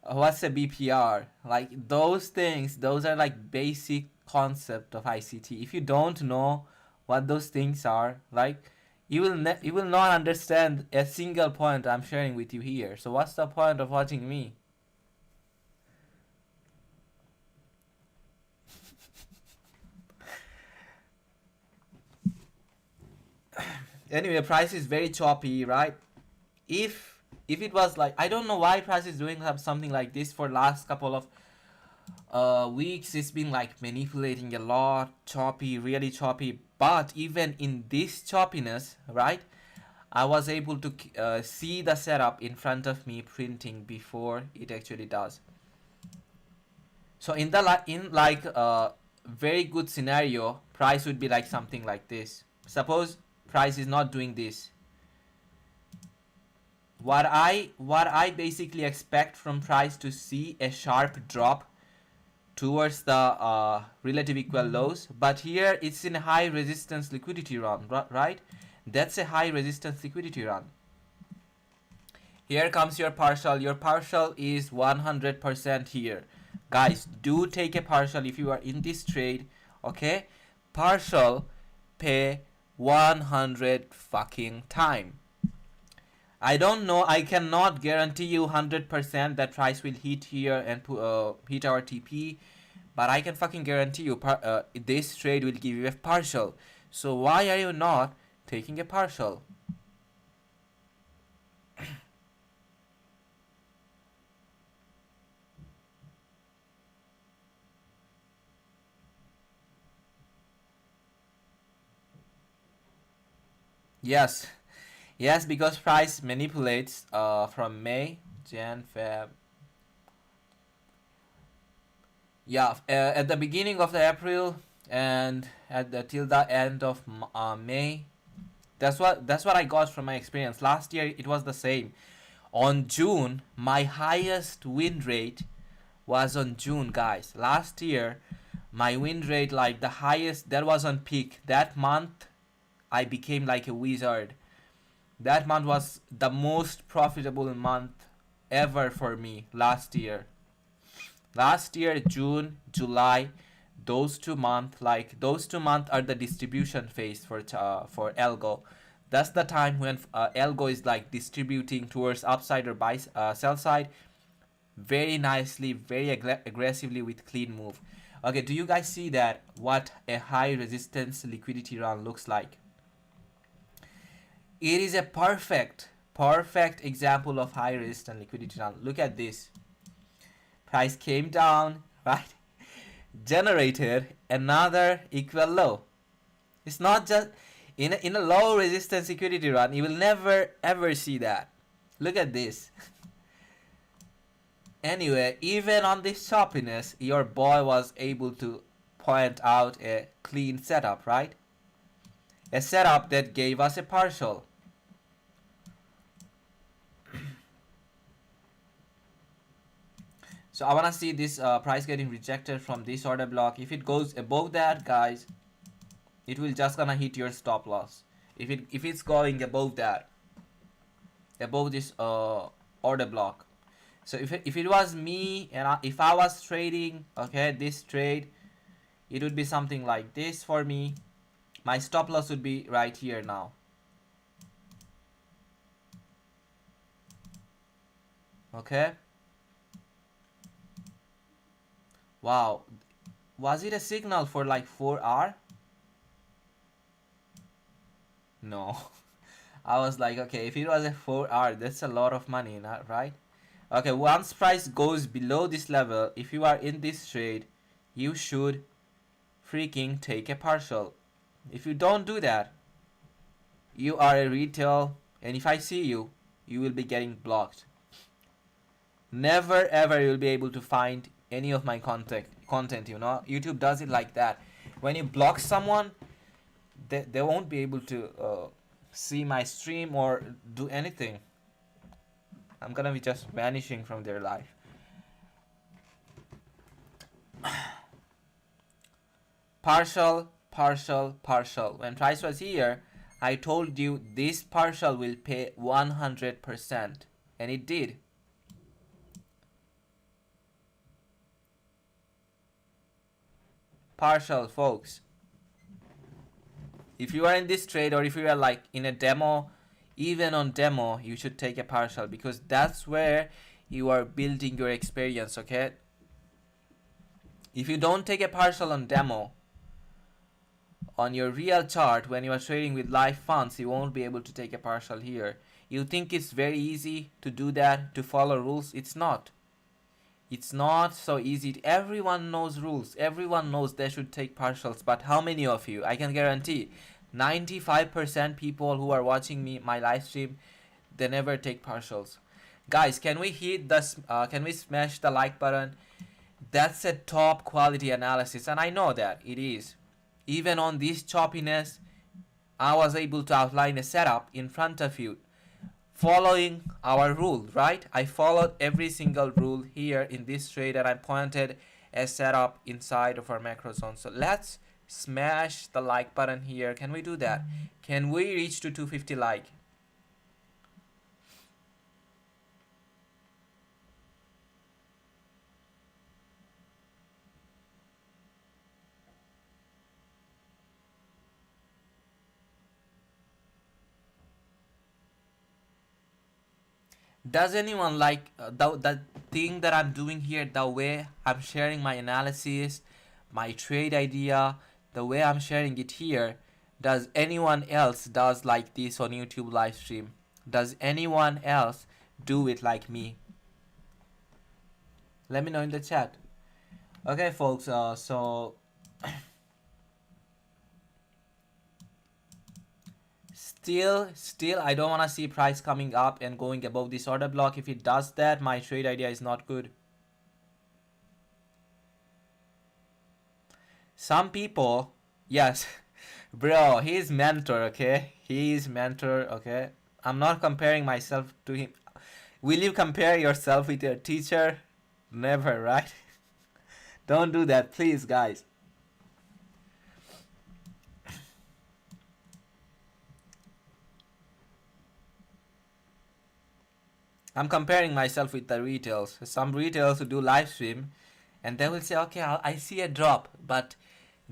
what's a BPR? Like those things, those are like basic concept of ICT. If you don't know what those things are, like you will not understand a single point I'm sharing with you here. So what's the point of watching me? Anyway, price is very choppy, right? If it was like, I don't know why price is doing something like this for last couple of weeks. It's been like manipulating a lot, choppy, really choppy. But even in this choppiness, right, I was able to see the setup in front of me printing before it actually does. So in the in like very good scenario, price would be like something like this. Suppose price is not doing this. What I basically expect from price to see a sharp drop towards the relative equal lows, but here it's in a high resistance liquidity run, right? That's a high resistance liquidity run. Here comes your partial. Your partial is 100% here. Guys, do take a partial if you are in this trade, okay? Partial pay 100 fucking time. I don't know. I cannot guarantee you 100% that price will hit here and hit our TP, but I can fucking guarantee you this trade will give you a partial. So why are you not taking a partial? Yes, yes, because price manipulates from May, Jan, Feb. Yeah, at the beginning of the April and at the till the end of May. That's what I got from my experience. Last year it was the same. On June, my highest win rate was on June, guys. Last year, my win rate, like the highest, that was on peak. That month, I became like a wizard. That month was the most profitable month ever for me last year. Last year, June, July, those 2 months are the distribution phase for algo. That's the time when algo is like distributing towards upside or buy sell side very nicely, very aggressively with clean move. Okay, do you guys see that what a high resistance liquidity run looks like? It is a perfect example of high resistance liquidity run. Look at this. Price came down, right? Generated another equal low. It's not just In a low resistance security run, you will never ever see that. Look at this. Anyway, even on this choppiness, your boy was able to point out a clean setup, right? A setup that gave us a partial. So I want to see this price getting rejected from this order block. If it goes above that, guys, it will just gonna hit your stop loss. If it's going above that, above this order block. So if it was me and if I was trading, okay, this trade, it would be something like this for me. My stop loss would be right here now. Okay. Wow. Was it a signal for like 4 hour? No. I was like, okay, if it was a 4 hour, that's a lot of money, not right? Okay, once price goes below this level, if you are in this trade, you should freaking take a partial. If you don't do that, you are a retail, and if I see you, you will be getting blocked. Never ever you'll be able to find any of my content, you know. YouTube does it like that. When you block someone, they won't be able to see my stream or do anything. I'm gonna be just vanishing from their life. Partial, partial, partial. When price was here, I told you this partial will pay 100%, and it did. Partial, folks. If you are in this trade, or if you are like in a demo, even on demo, you should take a partial, because that's where you are building your experience, okay? If you don't take a partial on demo, on your real chart, when you are trading with live funds, you won't be able to take a partial here. You think it's very easy to do that, to follow rules? It's not. It's not so easy. Everyone knows rules. Everyone knows they should take partials. But how many of you? I can guarantee 95% people who are watching my live stream, they never take partials. Guys, can we hit can we smash the like button? That's a top quality analysis, and I know that it is. Even on this choppiness, I was able to outline a setup in front of you, following our rule, right? I followed every single rule here in this trade, and I pointed a setup inside of our macro zone. So let's smash the like button here. Can we do that? Can we reach to 250 like? Does anyone like the thing that I'm doing here, the way I'm sharing my analysis, my trade idea, the way I'm sharing it here? Does anyone else does like this on YouTube live stream? Does anyone else do it like me? Let me know in the chat. Okay, folks, so still I don't want to see price coming up and going above this order block. If it does that, my trade idea is not good. Some people, yes, bro, he's mentor, okay? He's mentor, okay? I'm not comparing myself to him. Will you compare yourself with your teacher? Never, right? Don't do that, please, guys. I'm comparing myself with the retails. Some retails who do live stream, and they will say, okay, I see a drop, but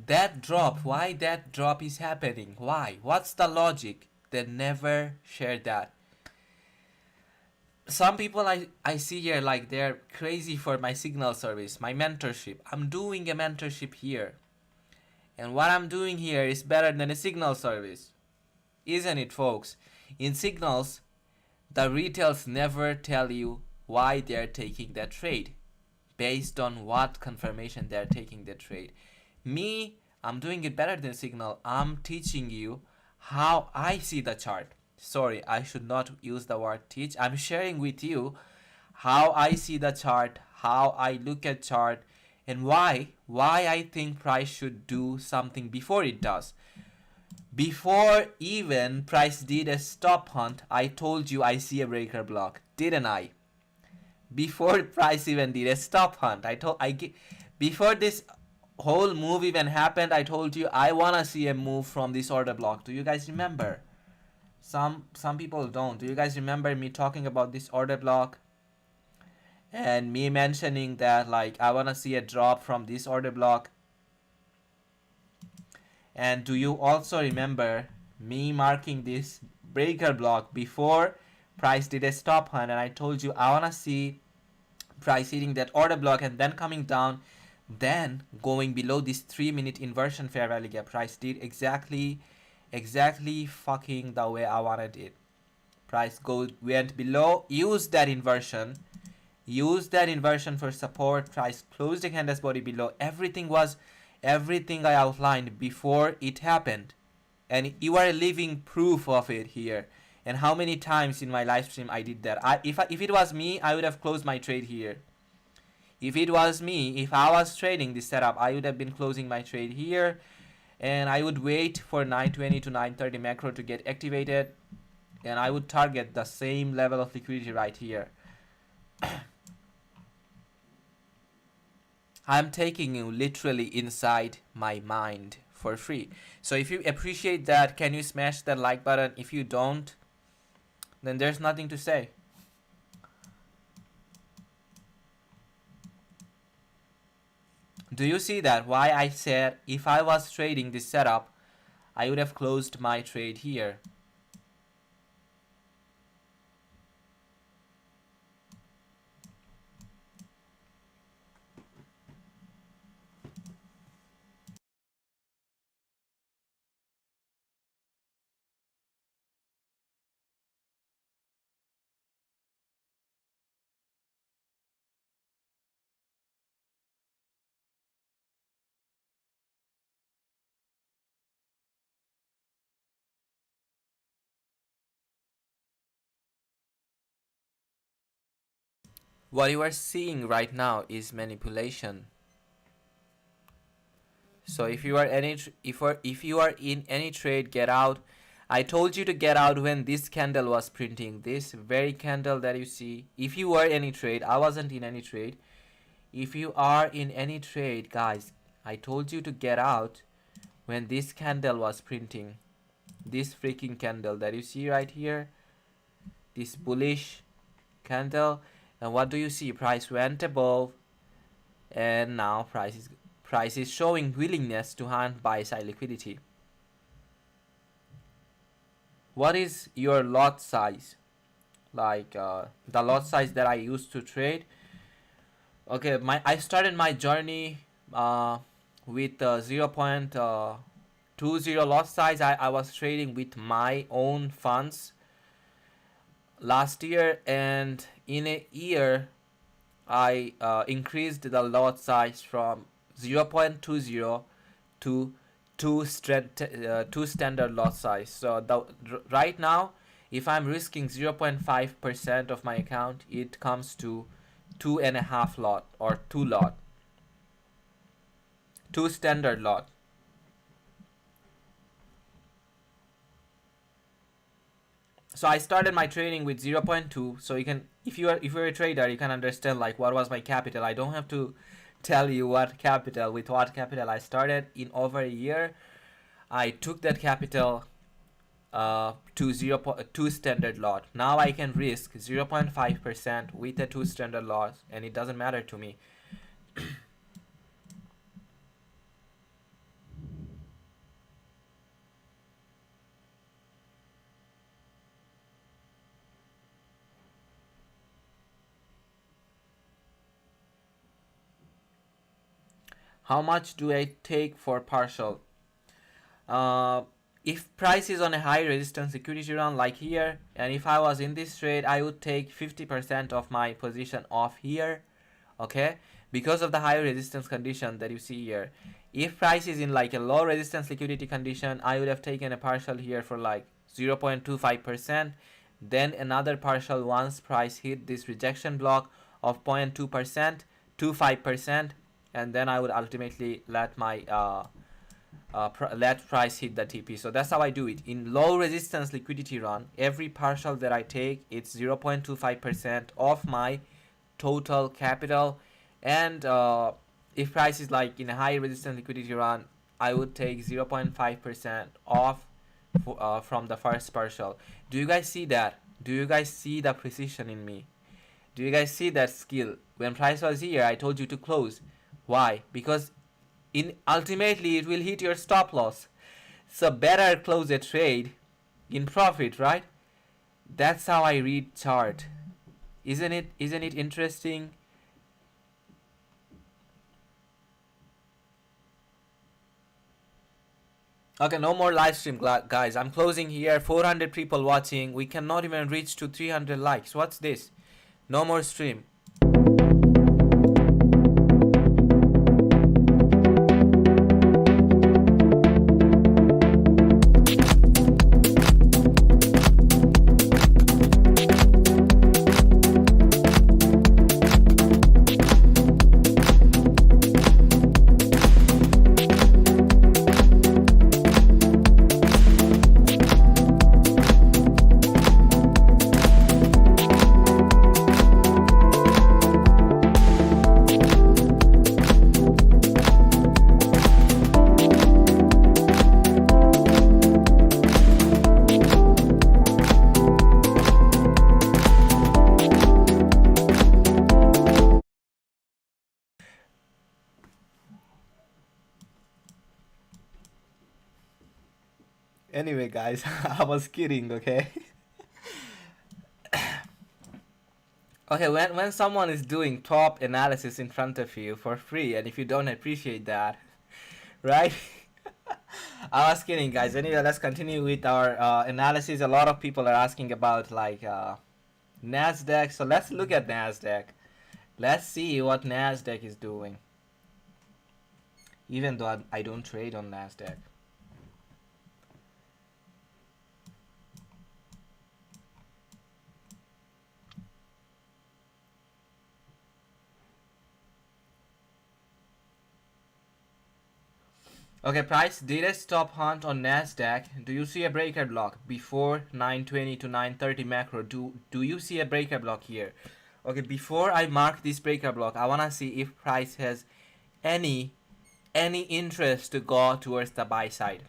that drop, why that drop is happening? Why? What's the logic? They never share that. Some people I see here, like, they're crazy for my signal service, my mentorship. I'm doing a mentorship here. And what I'm doing here is better than a signal service. Isn't it, folks? In signals, the retails never tell you why they're taking that trade, based on what confirmation they're taking the trade. Me, I'm doing it better than signal. I'm teaching you how I see the chart. Sorry, I should not use the word teach. I'm sharing with you how I see the chart, how I look at chart, and why I think price should do something before it does. Before even price did a stop hunt, I told you I see a breaker block, didn't I? Before price even did a stop hunt, before this whole move even happened, I told you I wanna see a move from this order block. Do you guys remember? Some people don't. Do you guys remember me talking about this order block and me mentioning that like I wanna see a drop from this order block? And do you also remember me marking this breaker block before price did a stop hunt, and I told you I wanna see price hitting that order block and then coming down, then going below this 3-minute inversion fair value gap. Price did exactly fucking the way I wanted it. Price went below, used that inversion for support. Price closed the candle's body below. Everything I outlined before it happened, and you are a living proof of it here. And how many times in my live stream I did that. If it was me, I would have closed my trade here. If it was me, if I was trading this setup, I would have been closing my trade here, and I would wait for 920 to 930 macro to get activated, and I would target the same level of liquidity right here. I'm taking you literally inside my mind for free. So if you appreciate that, can you smash that like button? If you don't, then there's nothing to say. Do you see that? Why I said if I was trading this setup, I would have closed my trade here. What you are seeing right now is manipulation. So if you are in any trade, get out. I told you to get out when this candle was printing, this very candle that you see. If you were any trade, I wasn't in any trade. If you are in any trade, guys, I told you to get out when this candle was printing. This freaking candle that you see right here, this bullish candle. And what do you see? Price went above, and now price is showing willingness to hunt buy side liquidity. What is your lot size? Like the lot size that I used to trade. Okay, I started my journey with 0.20 lot size. I was trading with my own funds last year, and in a year I increased the lot size from 0.20 to two standard lot size. So right now, if I'm risking 0.5% of my account, it comes to 2.5 lot or 2 standard lot. So I started my trading with 0.2. So you can, if you're a trader, you can understand like what was my capital. I don't have to tell you with what capital I started. In over a year, I took that capital to 0.2 standard lot. Now I can risk 0.5% with a 2 standard lot, and it doesn't matter to me. How much do I take for partial? If price is on a high resistance security run like here, and if I was in this trade, I would take 50% of my position off here, okay, because of the high resistance condition that you see here. If price is in like a low resistance liquidity condition, I would have taken a partial here for like 0.25%, then another partial once price hit this rejection block of 0.2%, 25%, and then I would ultimately let my let price hit the TP. So that's how I do it. In low resistance liquidity run, every partial that I take, it's 0.25% of my total capital. And if price is like in a high resistance liquidity run, I would take 0.5% off from the first partial. Do you guys see that? Do you guys see the precision in me? Do you guys see that skill? When price was here, I told you to close. Why? Because ultimately it will hit your stop loss. So better close a trade in profit, right? That's how I read chart. Isn't it interesting? Okay, no more live stream, guys. I'm closing here. 400 people watching. We cannot even reach to 300 likes. What's this? No more stream. Anyway, guys, I was kidding, okay? Okay, when someone is doing top analysis in front of you for free, and if you don't appreciate that, right? I was kidding, guys. Anyway, let's continue with our analysis. A lot of people are asking about like Nasdaq, so let's look at Nasdaq. Let's see what Nasdaq is doing. Even though I don't trade on Nasdaq. Okay, price did a stop hunt on Nasdaq. Do you see a breaker block before 920 to 930 macro? Do you see a breaker block here? Okay, before I mark this breaker block, I wanna see if price has any interest to go towards the buy side.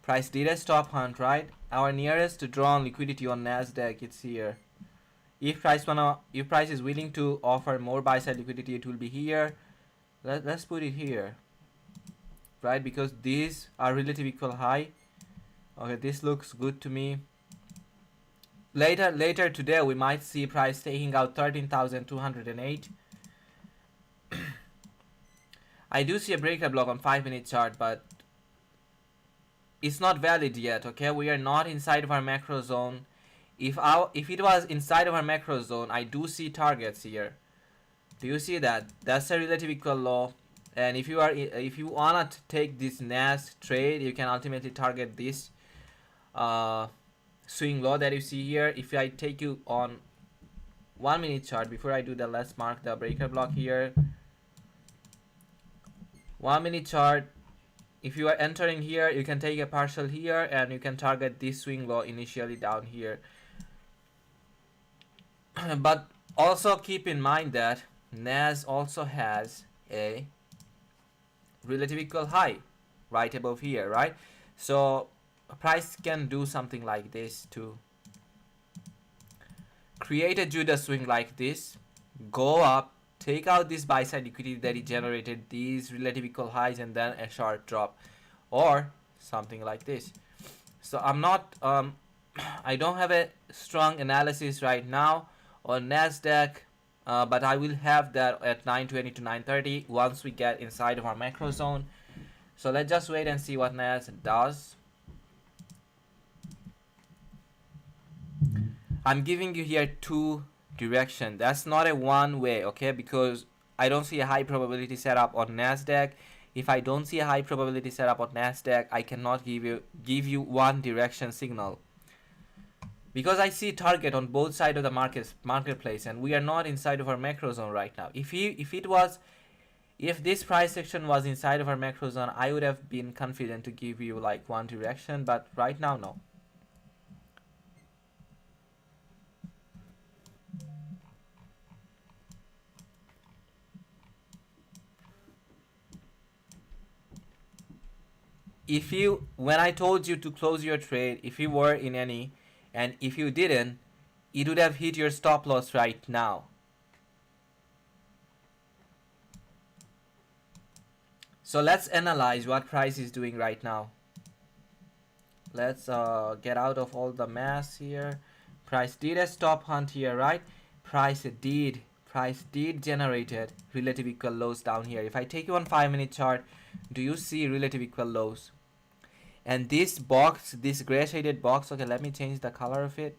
Price did a stop hunt, right? Our nearest drawn liquidity on Nasdaq, it's here. If price is willing to offer more buy side liquidity, it will be here. Let's put it here. Right, because these are relative equal high. Okay, this looks good to me. Later today we might see price taking out 13,208. I do see a breaker block on 5-minute chart, but it's not valid yet. Okay, we are not inside of our macro zone. If it was inside of our macro zone, I do see targets here. Do you see that? That's a relative equal low. And if you wanna take this NAS trade, you can ultimately target this swing low that you see here. If I take you on 1-minute chart, before I do that, let's mark the breaker block here. 1-minute chart, if you are entering here, you can take a partial here and you can target this swing low initially down here. But also keep in mind that NAS also has a relative equal high right above here, right? So price can do something like this to create a Judas swing like this, go up, take out this buy side liquidity that it generated, these relative equal highs, and then a sharp drop, or something like this. So I'm not I don't have a strong analysis right now on Nasdaq, but I will have that at 920 to 930 once we get inside of our macro zone. So let's just wait and see what Nasdaq does. I'm giving you here two direction. That's not a one way, okay? Because I don't see a high probability setup on Nasdaq. If I don't see a high probability setup on Nasdaq, I cannot give you one direction signal, because I see target on both sides of the marketplace, and we are not inside of our macro zone right now. If this price section was inside of our macro zone, I would have been confident to give you like one direction, but right now, no. When I told you to close your trade, if you were in any, and if you didn't, it would have hit your stop loss right now. So let's analyze what price is doing right now. Let's get out of all the mess here. Price did a stop hunt here, right? Price did generated relative equal lows down here. If I take you on 5-minute chart, do you see relative equal lows? And this box, this gray shaded box, okay, let me change the color of it.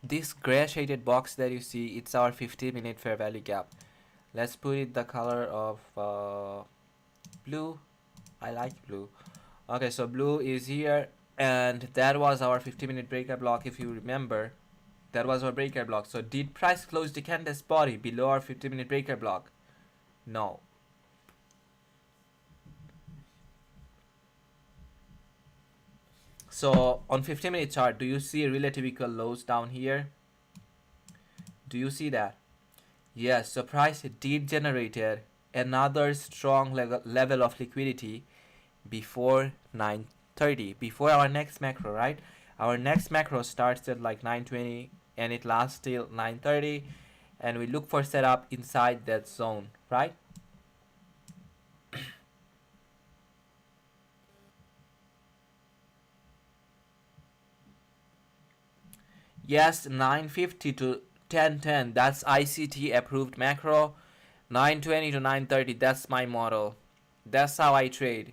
This gray shaded box that you see, it's our 50-minute fair value gap. Let's put it the color of blue. I like blue. Okay, so blue is here, and that was our 50-minute breaker block. If you remember, that was our breaker block. So did price close the candle's body below our 50-minute breaker block? No. So on 50-minute chart, do you see relative equal lows down here? Do you see that? Yes, so price did generated another strong level of liquidity before 9:30, before our next macro, right? Our next macro starts at like 9:20 and it lasts till 9:30, and we look for setup inside that zone, right? Yes, 9:50 to 10:10, that's ICT approved macro. 9:20 to 9:30, that's my model. That's how I trade.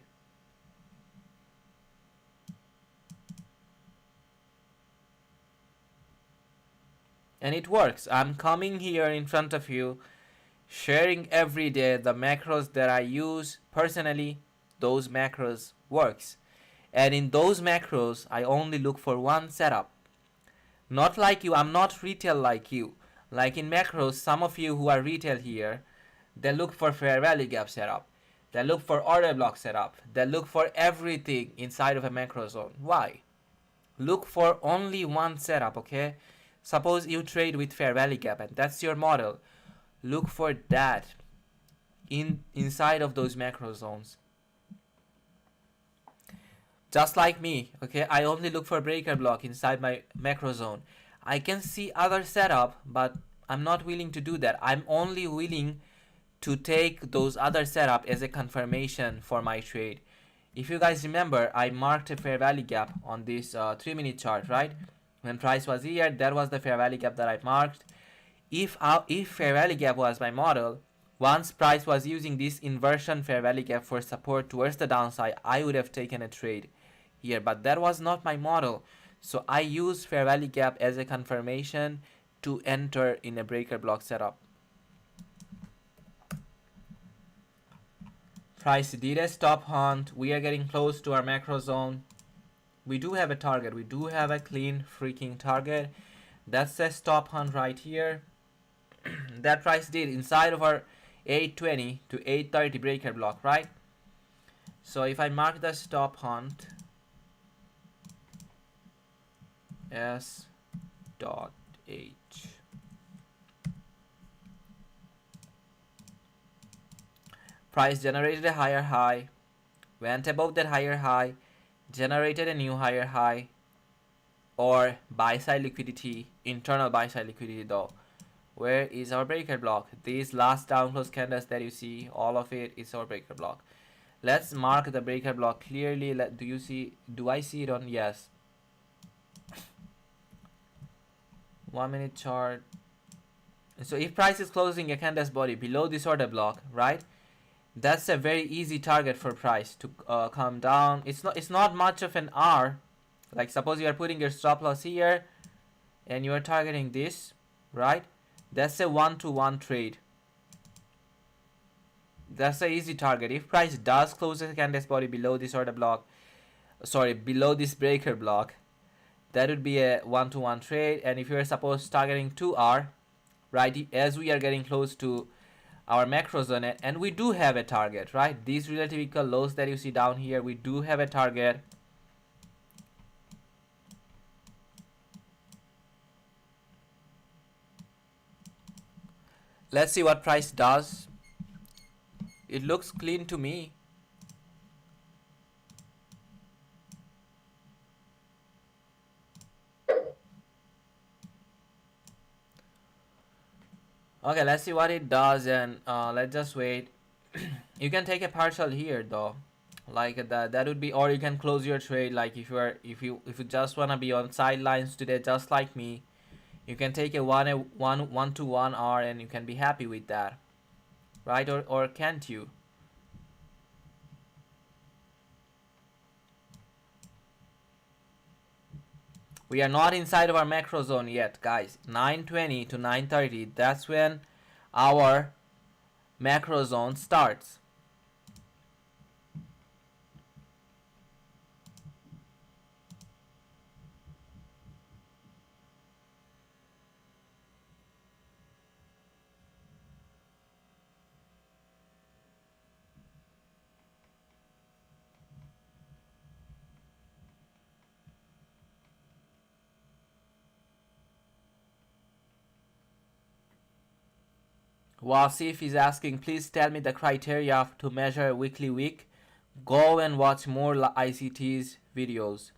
And it works. I'm coming here in front of you, sharing every day the macros that I use personally. Those macros works. And in those macros, I only look for one setup. Not like you, I'm not retail like you. Like in macros, some of you who are retail here, they look for fair value gap setup. They look for order block setup. They look for everything inside of a macro zone. Why? Look for only one setup, okay? Suppose you trade with fair value gap and that's your model. Look for that inside of those macro zones. Just like me, okay? I only look for breaker block inside my macro zone. I can see other setup, but I'm not willing to do that. I'm only willing to take those other setup as a confirmation for my trade. If you guys remember, I marked a fair value gap on this 3-minute chart, right? When price was here, that was the fair value gap that I marked. If fair value gap was my model, once price was using this inversion fair value gap for support towards the downside, I would have taken a trade here, but that was not my model. So I use fair value gap as a confirmation to enter in a breaker block setup. Price did a stop hunt. We are getting close to our macro zone. We do have a target. We do have a clean freaking target. That's a stop hunt right here. That price did inside of our 820 to 830 breaker block, right? So if I mark the stop hunt S dot H, price generated a higher high, went above that higher high, generated a new higher high, or buy side liquidity, internal buy side liquidity though. Where is our breaker block? These last down close candles that you see, all of it is our breaker block. Let's mark the breaker block clearly. Do I see it on? Yes. 1-minute chart. So if price is closing a candle's body below this order block, right? That's a very easy target for price to come down. It's not much of an R. Like suppose you are putting your stop loss here and you are targeting this, right? That's a one-to-one trade. That's an easy target. If price does close the candle body below this order block, sorry, below this breaker block, that would be a one-to-one trade. And if you're supposed targeting 2 hour, right, as we are getting close to our macro zone, and we do have a target, right? These relative equal lows that you see down here, we do have a target. Let's see what price does. It looks clean to me. Okay, let's see what it does, and let's just wait. You can take a partial here though, like that would be, or you can close your trade. Like if you just wanna be on sidelines today, just like me, you can take a one to 1 hour, and you can be happy with that, right? Or can't you? We are not inside of our macro zone yet, guys. 9:20 to 9:30, that's when our macro zone starts. Wasif is asking, please tell me the criteria to measure weekly wick. Go and watch more ICT's videos.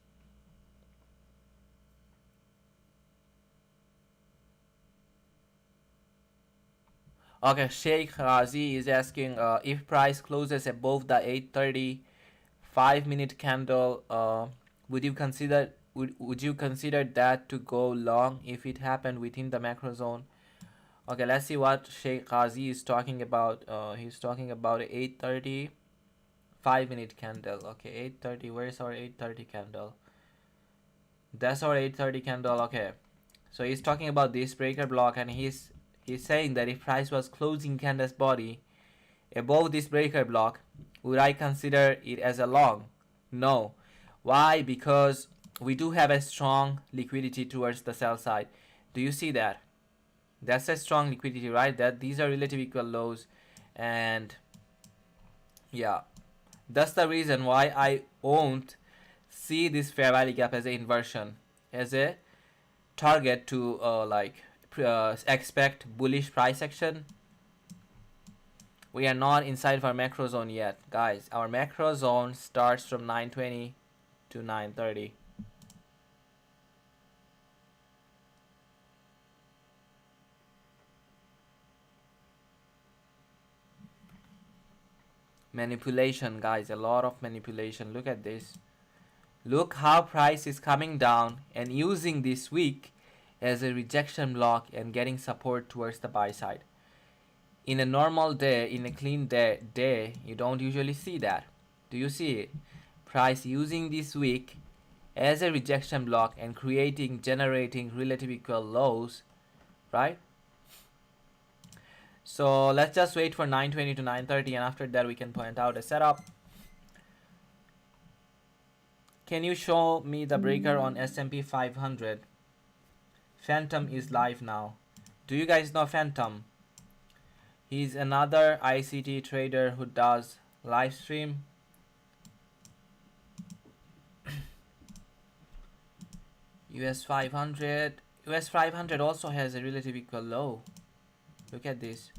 Okay, Sheikh Razi is asking if price closes above the 8:30 5-minute candle, would you consider that to go long if it happened within the macro zone? Okay, let's see what Sheikh Ghazi is talking about. He's talking about 8:30 5-minute candle. Okay, 8:30. Where's our 8:30 candle? That's our 8:30 candle. Okay, so he's talking about this breaker block, and he's saying that if price was closing candle's body above this breaker block, would I consider it as a long? No. Why? Because we do have a strong liquidity towards the sell side. Do you see that? That's a strong liquidity, right? That these are relative equal lows, and yeah, that's the reason why I won't see this fair value gap as an inversion, as a target to expect bullish price action. We are not inside of our macro zone yet, guys. Our macro zone starts from 9:20 to 9:30. Manipulation, guys, a lot of manipulation. Look at this. Look how price is coming down and using this week as a rejection block and getting support towards the buy side. In a normal day, in a clean day, you don't usually see that. Do you see it? Price using this week as a rejection block and generating relative equal lows, right? So let's just wait for 9:20 to 9:30, and after that we can point out a setup. Can you show me the breaker on S&P 500? Phantom is live now. Do you guys know Phantom? He's another ICT trader who does live stream. US 500 also has a relative equal low. Look at this.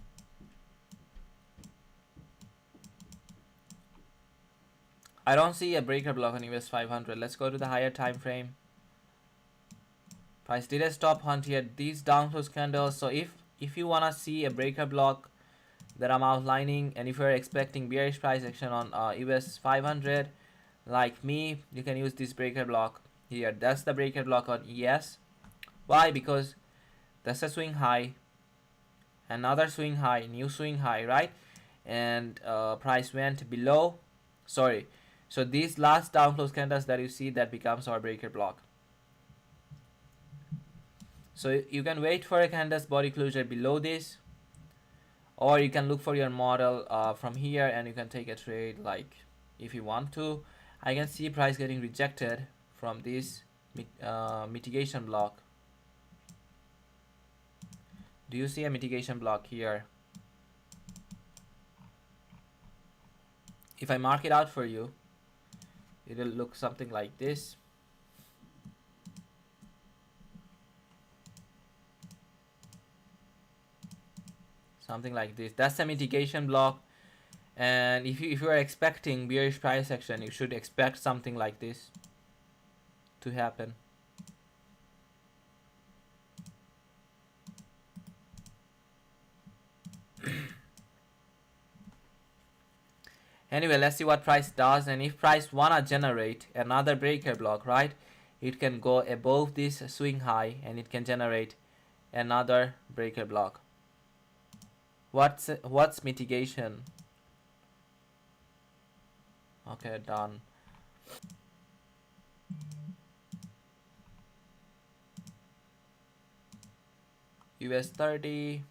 I don't see a breaker block on US 500. Let's go to the higher time frame. Price did a stop hunt here. These down close candles. So if you wanna see a breaker block that I'm outlining, and if you're expecting bearish price action on US 500, like me, you can use this breaker block here. That's the breaker block on ES. Why? Because that's a swing high, another swing high, new swing high, right? And price went below. Sorry. So these last down close candles that you see, that becomes our breaker block. So you can wait for a candle's body closure below this, or you can look for your model from here and you can take a trade like if you want to. I can see price getting rejected from this mitigation block. Do you see a mitigation block here? If I mark it out for you, it'll look something like this. Something like this. That's a mitigation block. And if you are expecting bearish price action, you should expect something like this to happen. Anyway, let's see what price does. And if price wanna generate another breaker block, right, it can go above this swing high and it can generate another breaker block. What's mitigation? Okay, done. US 30.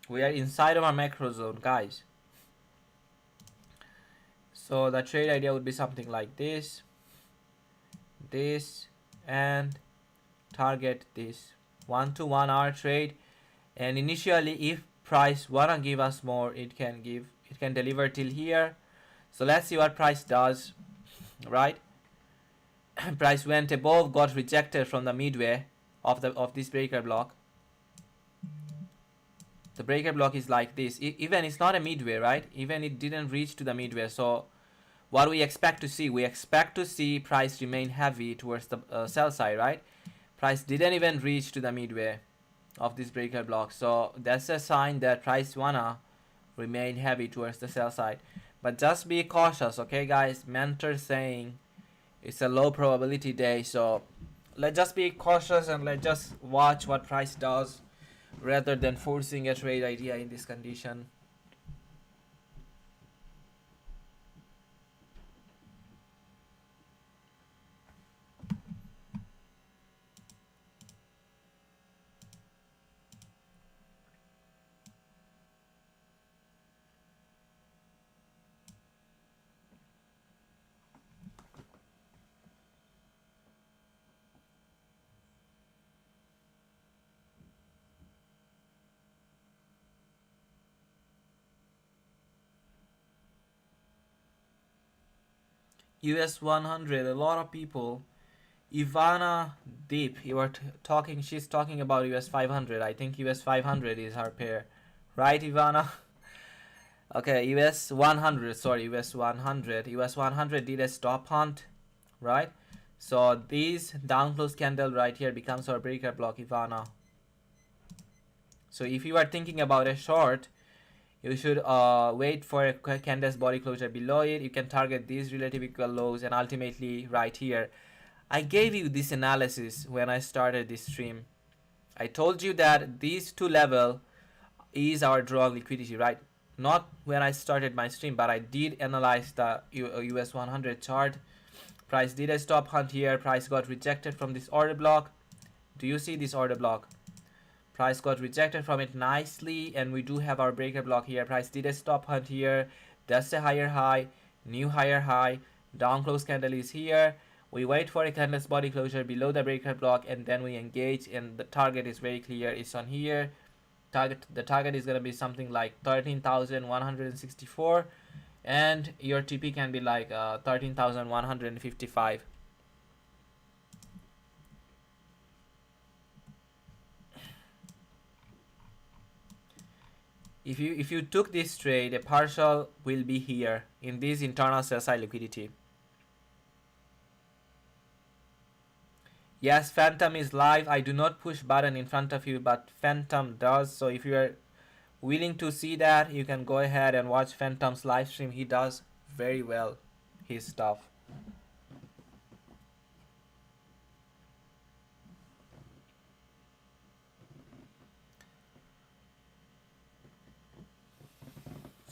We are inside of our macro zone, guys. So the trade idea would be something like this, and target this 1 to 1 hour trade. And initially, if price wanna give us more, it can deliver till here. So let's see what price does, right? Price went above, got rejected from the midway of this breaker block. The breaker block is like this. Even it's not a midway, right? Even it didn't reach to the midway. So what we expect to see? We expect to see price remain heavy towards the sell side, right? Price didn't even reach to the midway of this breaker block. So that's a sign that price wanna remain heavy towards the sell side. But just be cautious, okay, guys? Mentor saying it's a low probability day. So let's just be cautious and let's just watch what price does, rather than forcing a trade idea in this condition. US 100, a lot of people. Ivana Deep, talking, she's talking about US 500. I think US 500 is her pair. Right, Ivana? Okay, US 100, sorry, US 100. US 100 did a stop hunt, right? So this down close candle right here becomes our breaker block, Ivana. So if you are thinking about a short, you should wait for a candle's body closure below it. You can target these relative equal lows and ultimately right here. I gave you this analysis when I started this stream. I told you that these two level is our draw liquidity, right? Not when I started my stream, but I did analyze the US 100 chart. Price did a stop hunt here. Price got rejected from this order block. Do you see this order block? Price got rejected from it nicely, and we do have our breaker block here. Price did a stop hunt here. That's a higher high, new higher high. Down close candle is here. We wait for a candle's body closure below the breaker block, and then we engage, and the target is very clear. It's on here. The target is gonna be something like 13,164, and your TP can be like 13,155. If you took this trade, a partial will be here in this internal sell side liquidity. Yes, Phantom is live. I do not push button in front of you, but Phantom does. So if you are willing to see that, you can go ahead and watch Phantom's live stream. He does very well his stuff.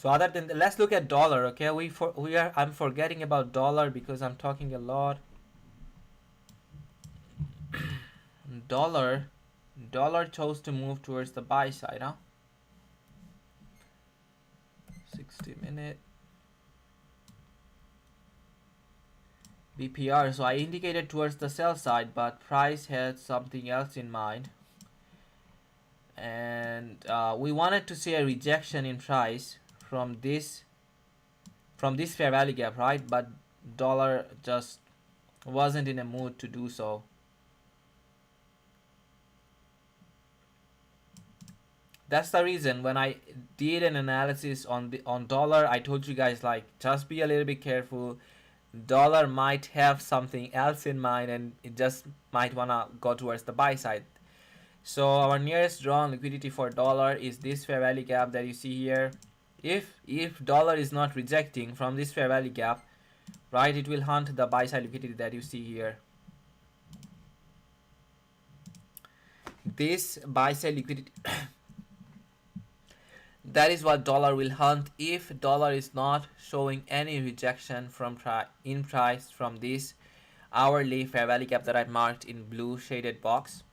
So other than let's look at dollar. Okay, I'm forgetting about dollar because I'm talking a lot. Dollar chose to move towards the buy side, huh? 60-minute BPR. So I indicated towards the sell side, but price had something else in mind, and we wanted to see a rejection in price from this fair value gap, right? But dollar just wasn't in a mood to do so. That's the reason when I did an analysis on dollar, I told you guys, like, just be a little bit careful. Dollar might have something else in mind, and it just might wanna go towards the buy side. So our nearest drawn liquidity for dollar is this fair value gap that you see here. If dollar is not rejecting from this fair value gap, right, it will hunt the buy side liquidity that you see here. This buy side liquidity that is what dollar will hunt if dollar is not showing any rejection from in price from this hourly fair value gap that I marked in blue shaded box.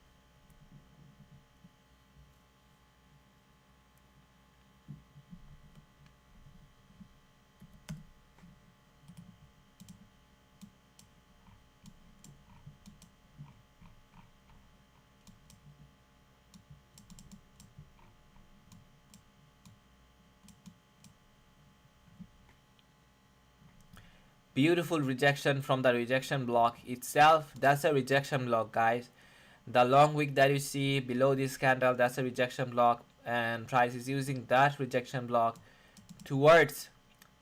Beautiful rejection from the rejection block itself. That's a rejection block, guys. The long wick that you see below this candle, that's a rejection block, and price is using that rejection block towards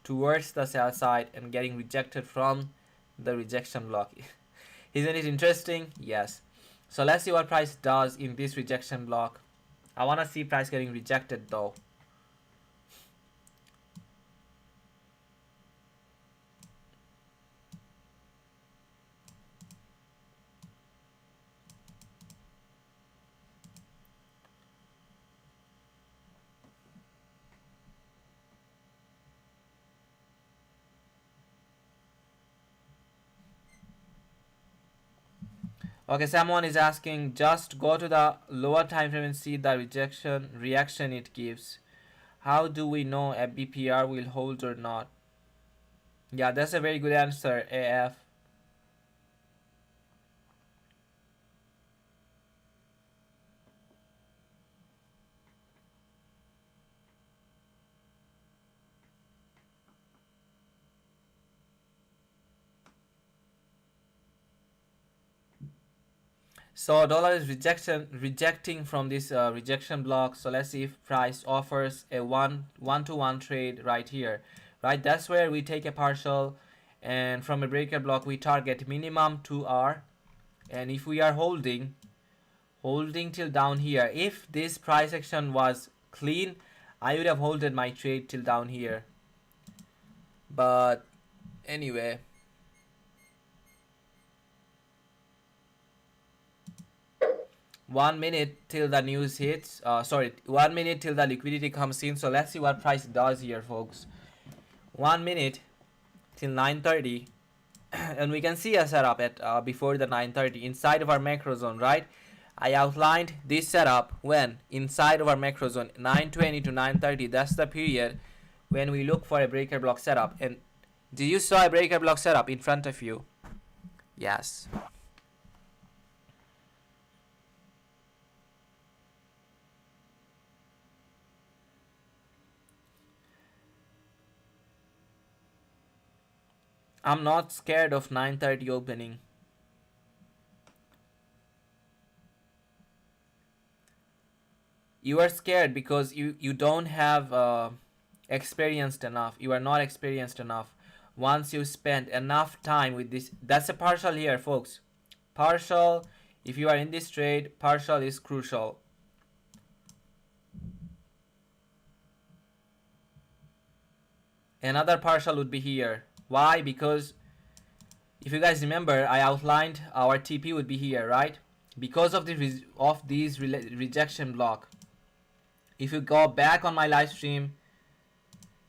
the sell side and getting rejected from the rejection block. Isn't it interesting? Yes. So let's see what price does in this rejection block. I want to see price getting rejected though. Okay, someone is asking, just go to the lower time frame and see the reaction it gives. How do we know a BPR will hold or not? Yeah, that's a very good answer, AF. So dollar is rejecting from this rejection block. So let's see if price offers a one-to-one trade right here, right? That's where we take a partial, and from a breaker block we target minimum 2R, and if we are holding till down here, if this price action was clean, I would have holded my trade till down here. But anyway, 1 minute till the news hits. 1 minute till the liquidity comes in. So let's see what price does here, folks. 1 minute till 9:30, and we can see a setup at before the 9:30 inside of our macro zone, right? I outlined this setup when inside of our macro zone, 9:20 to 9:30. That's the period when we look for a breaker block setup. And do you saw a breaker block setup in front of you? Yes. I'm not scared of 9:30 opening. You are scared because you don't have experienced enough. You are not experienced enough. Once you spend enough time with this, that's a partial here, folks. Partial, if you are in this trade, partial is crucial. Another partial would be here. Why? Because if you guys remember, I outlined our TP would be here, right? Because of these rejection block. If you go back on my live stream,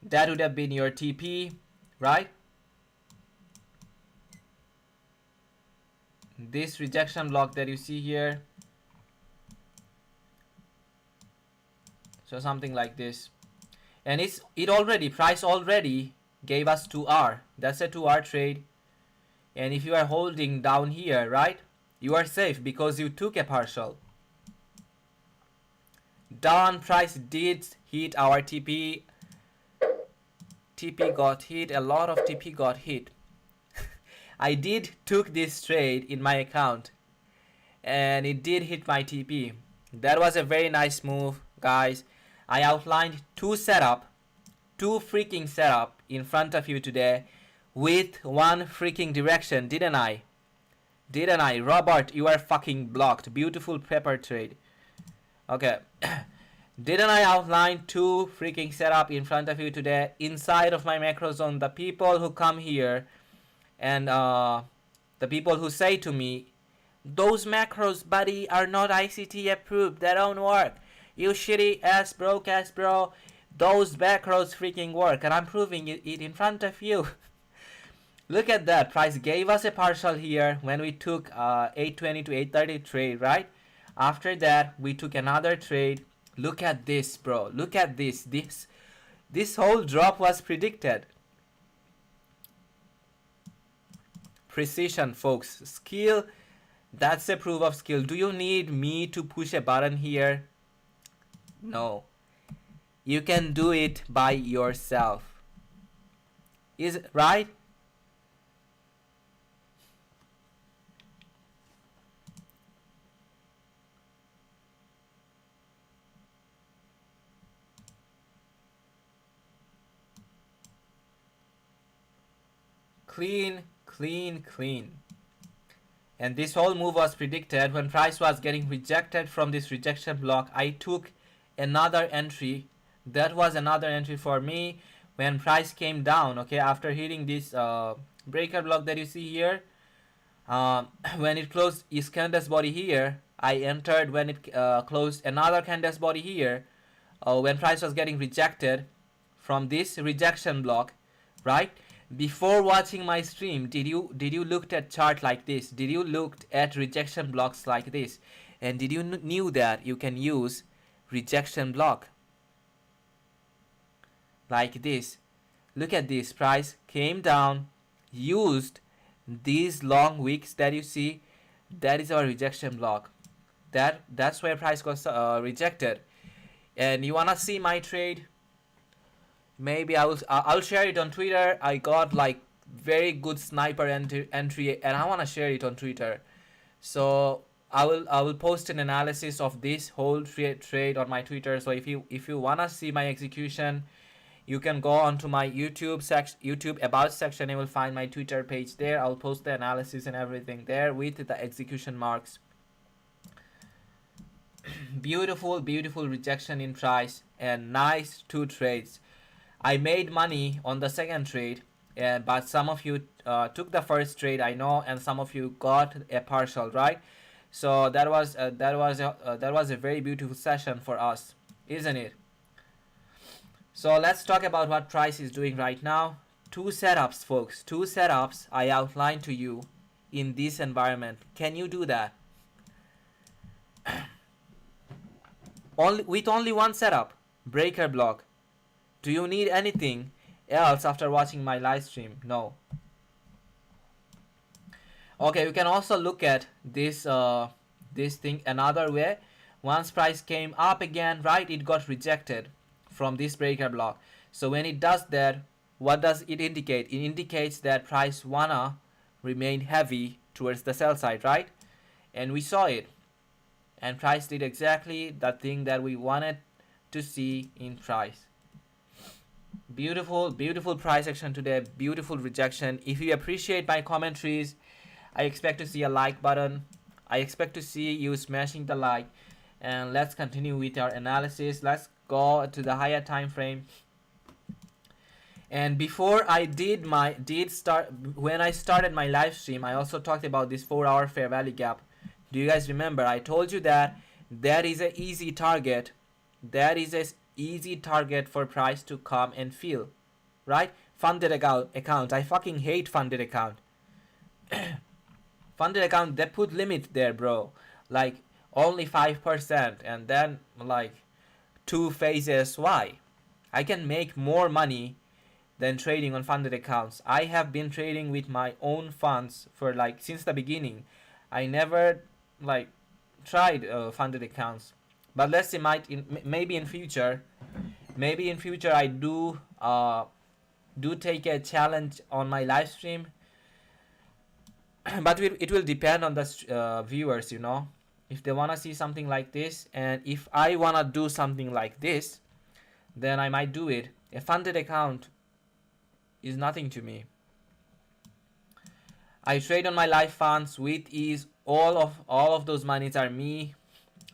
That would have been your TP, right? This rejection block that you see here. So something like this. And price already gave us 2R. That's a 2R trade. And if you are holding down here, right, you are safe because you took a partial. Down, price did hit our TP. TP got hit. A lot of TP got hit. I did took this trade in my account, and it did hit my TP. That was a very nice move, guys. I outlined two freaking setup in front of you today with one freaking direction, didn't I? Didn't I? Robert, you are fucking blocked. Beautiful pepper trade. Okay. Didn't I outline two freaking setup in front of you today inside of my macro zone? The people who come here and the people who say to me, those macros, buddy, are not ICT approved. They don't work. You shitty ass broke ass bro. Those macros freaking work, and I'm proving it in front of you. Look at that. Price gave us a partial here when we took 820 to 830 trade, right? After that, we took another trade. Look at this, bro. Look at this. This whole drop was predicted. Precision, folks. Skill. That's a proof of skill. Do you need me to push a button here? No. You can do it by yourself. Is it right? Clean, clean, clean. And this whole move was predicted. When price was getting rejected from this rejection block, I took another entry. That was another entry for me when price came down, okay, after hitting this breaker block that you see here. When it closed its candle's body here, I entered when it closed another candle's body here, when price was getting rejected from this rejection block, right? Before watching my stream, did you looked at chart like this? Did you looked at rejection blocks like this? And did you knew that you can use rejection block like this? Look at this. Price came down, used these long wicks that you see. That is our rejection block. That's where price got rejected. And you wanna see my trade? Maybe I'll share it on Twitter. I got like very good sniper entry, and I wanna share it on Twitter. So I will post an analysis of this whole trade on my Twitter. So if you wanna see my execution, you can go onto my YouTube about section. You will find my Twitter page there. I'll post the analysis and everything there with the execution marks. Beautiful rejection in price and nice two trades. I made money on the second trade, but some of you took the first trade, I know, and some of you got a partial, right? So that was a very beautiful session for us, isn't it? So let's talk about what price is doing right now. Two setups, folks. Two setups I outlined to you in this environment. Can you do that? With only one setup, breaker block. Do you need anything else after watching my live stream? No. Okay, you can also look at this this thing another way. Once price came up again, right, it got rejected from this breaker block. So when it does that, what does it indicate? It indicates that price wanna remain heavy towards the sell side, right? And we saw it. And price did exactly the thing that we wanted to see in price. Beautiful price action today. Beautiful rejection. If you appreciate my commentaries, I expect to see a like button. I expect to see you smashing the like. And let's continue with our analysis. Let's go to the higher time frame. And before I when I started my live stream, I also talked about this 4-hour fair value gap. Do you guys remember? I told you that there is an easy target. There is an easy target for price to come and fill, right? Funded account. I fucking hate funded account. Funded account, they put limit there, bro. Like only 5%, and then like two phases. Why? I can make more money than trading on funded accounts. I have been trading with my own funds for like since the beginning. I never like tried funded accounts. But let's see, maybe in future, I do take a challenge on my live stream. But it will depend on the viewers, you know, if they want to see something like this, and if I want to do something like this, then I might do it. A funded account is nothing to me. I trade on my live funds with ease. All of those monies are me,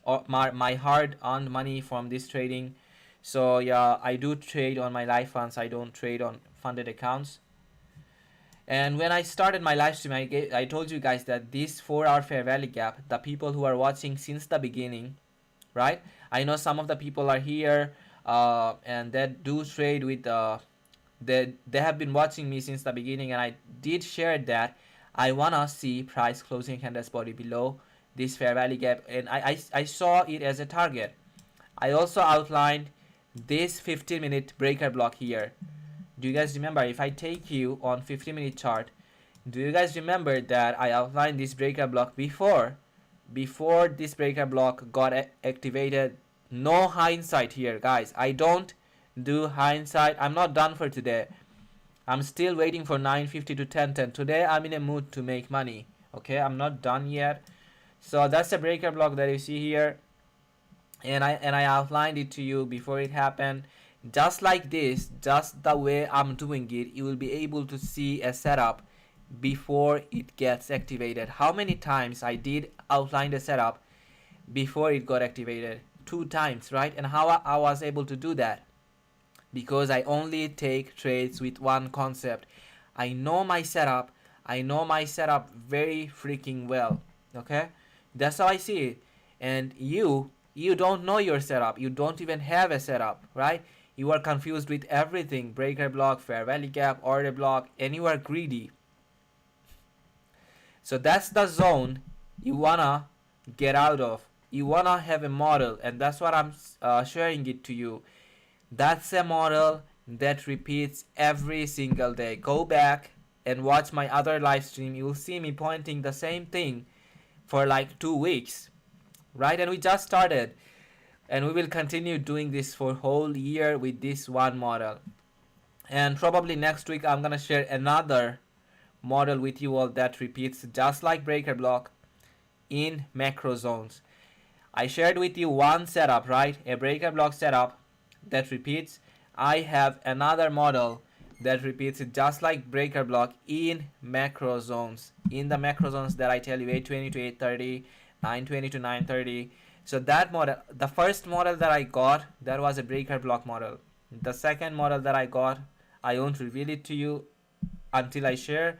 or my hard-earned money from this trading. So yeah, I do trade on my live funds. I don't trade on funded accounts. And when I started my live stream, I told you guys that this 4-hour fair value gap, the people who are watching since the beginning, right? I know some of the people are here and that do trade with they have been watching me since the beginning, and I did share that I wanna see price closing candles body below this fair value gap, and I saw it as a target. I also outlined this 15-minute breaker block here. Do you guys remember? If I take you on 50-minute chart, do you guys remember that I outlined this breaker block before this breaker block got activated? No hindsight here, guys. I don't do hindsight. I'm not done for today. I'm still waiting for 950 to 1010. Today I'm in a mood to make money. Okay, I'm not done yet. So that's the breaker block that you see here, and I outlined it to you before it happened. Just like this, just the way I'm doing it, you will be able to see a setup before it gets activated. How many times I did outline the setup before it got activated? 2 times, right? And how I was able to do that? Because I only take trades with one concept. I know my setup. I know my setup very freaking well. Okay? That's how I see it. And you don't know your setup. You don't even have a setup, right? You are confused with everything. Breaker block, fair value gap, order block, and you are greedy. So that's the zone you wanna get out of. You wanna have a model, and that's what I'm sharing it to you. That's a model that repeats every single day. Go back and watch my other live stream. You will see me pointing the same thing for like 2 weeks, right? And we just started. And we will continue doing this for whole year with this one model. And probably next week I'm gonna share another model with you all that repeats just like breaker block in macro zones. I shared with you one setup, right? A breaker block setup that repeats. I have another model that repeats just like breaker block in macro zones. In the macro zones that I tell you, 820 to 830, 920 to 930. So that model, the first model that I got, that was a breaker block model. The second model that I got, I won't reveal it to you until I share.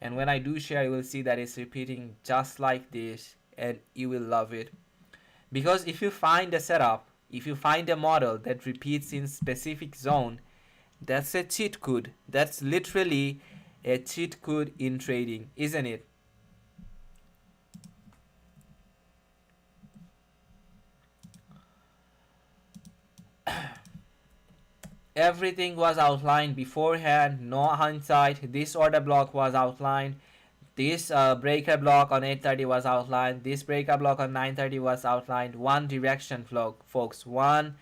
And when I do share, you will see that it's repeating just like this, and you will love it. Because if you find a setup, if you find a model that repeats in specific zone, that's a cheat code. That's literally a cheat code in trading, isn't it? Everything was outlined beforehand, no hindsight. This order block was outlined. This breaker block on 830 was outlined. This breaker block on 930 was outlined. One direction, folks. One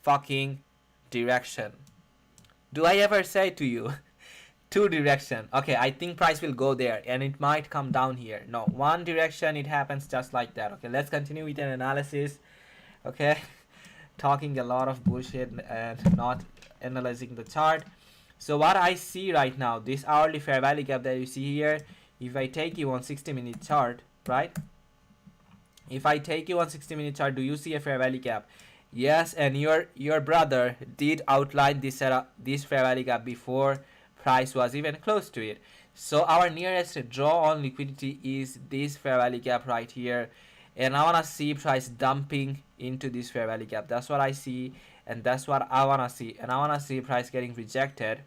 fucking direction. Do I ever say to you 2 direction? Okay, I think price will go there and it might come down here. No, one direction, it happens just like that. Okay, let's continue with an analysis. Okay, talking a lot of bullshit and not analyzing the chart. So what I see right now, this hourly fair value gap that you see here, if I take you on 60-minute chart, right? If I take you on 60-minute chart, do you see a fair value gap? Yes, and your brother did outline this setup, this fair value gap before price was even close to it. So our nearest draw on liquidity is this fair value gap right here, and I want to see price dumping into this fair value gap. That's what I see, and that's what I wanna see. And I wanna see price getting rejected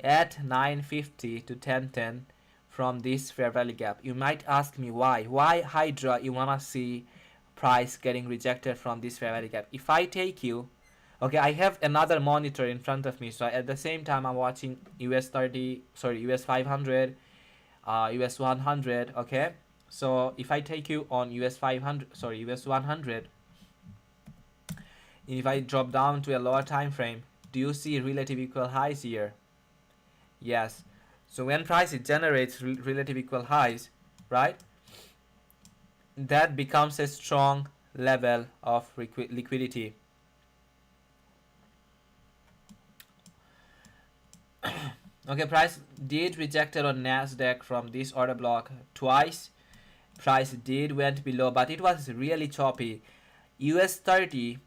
at 950 to 1010 from this fair value gap. You might ask me why Hydra you wanna see price getting rejected from this fair value gap. If I take you, okay, I have another monitor in front of me, so at the same time I'm watching US 30, sorry, US 500, US 100. Okay, so if I take you on US 500, sorry, US 100, if I drop down to a lower time frame, do you see relative equal highs here? Yes. So when price it generates relative equal highs, right, that becomes a strong level of liquidity. Okay, price did rejected on Nasdaq from this order block twice. Price did went below, but it was really choppy. US 30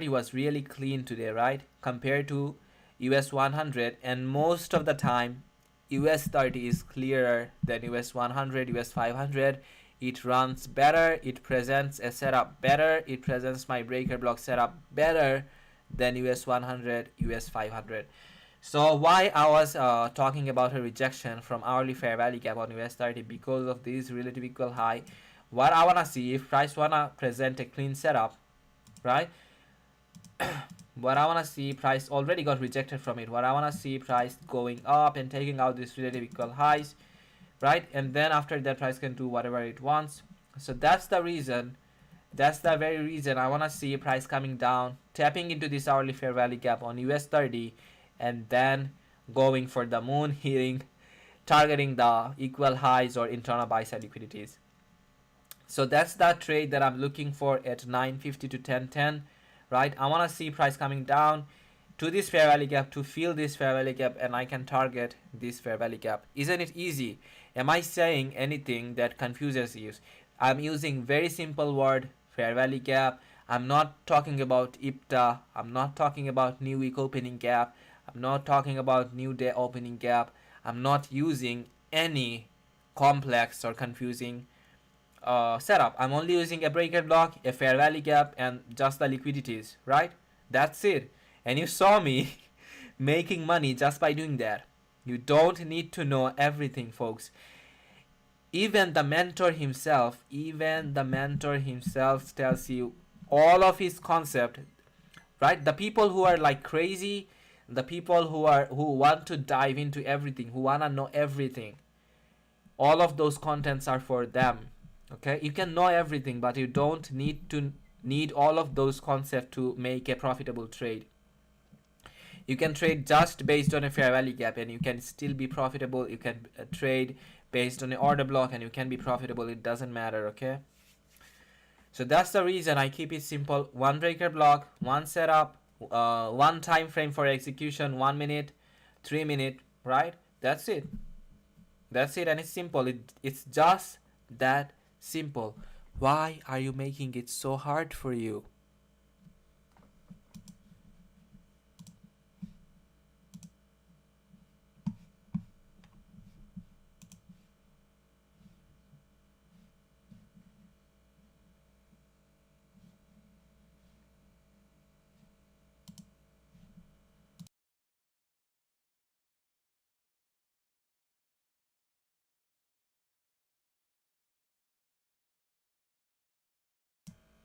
was really clean today, right? Compared to US 100, and most of the time US 30 is clearer than US 100, US 500. It runs better, it presents a setup better, it presents my breaker block setup better than US 100, US 500. So why I was talking about a rejection from hourly fair value gap on US 30, because of this relative equal high. What I wanna see, if price wanna present a clean setup, right? What I wanna see, price already got rejected from it. What I wanna see, price going up and taking out this relative equal highs, right? And then after that, price can do whatever it wants. So that's the reason. That's the very reason I wanna see price coming down, tapping into this hourly fair value gap on US 30, and then going for the moon, hitting, targeting the equal highs or internal buy side liquidities. So that's the trade that I'm looking for at 950 to 1010, right? I want to see price coming down to this fair value gap, to fill this fair value gap, and I can target this fair value gap. Isn't it easy? Am I saying anything that confuses you? I'm using very simple word, fair value gap. I'm not talking about IPTA. I'm not talking about new week opening gap. I'm not talking about new day opening gap. I'm not using any complex or confusing setup. I'm only using a breaker block, a fair value gap, and just the liquidities, right? That's it. And you saw me making money just by doing that. You don't need to know everything, folks. Even the mentor himself tells you all of his concept, right? The people who are like crazy, the people who want to dive into everything, who wanna know everything, all of those contents are for them. Okay, you can know everything, but you don't need all of those concepts to make a profitable trade. You can trade just based on a fair value gap and you can still be profitable. You can trade based on an order block and you can be profitable. It doesn't matter. Okay, so that's the reason I keep it simple. One breaker block, one setup, one time frame for execution, 1 minute, 3 minute, right? That's it. That's it, and it's simple. It's just that simple. Why are you making it so hard for you?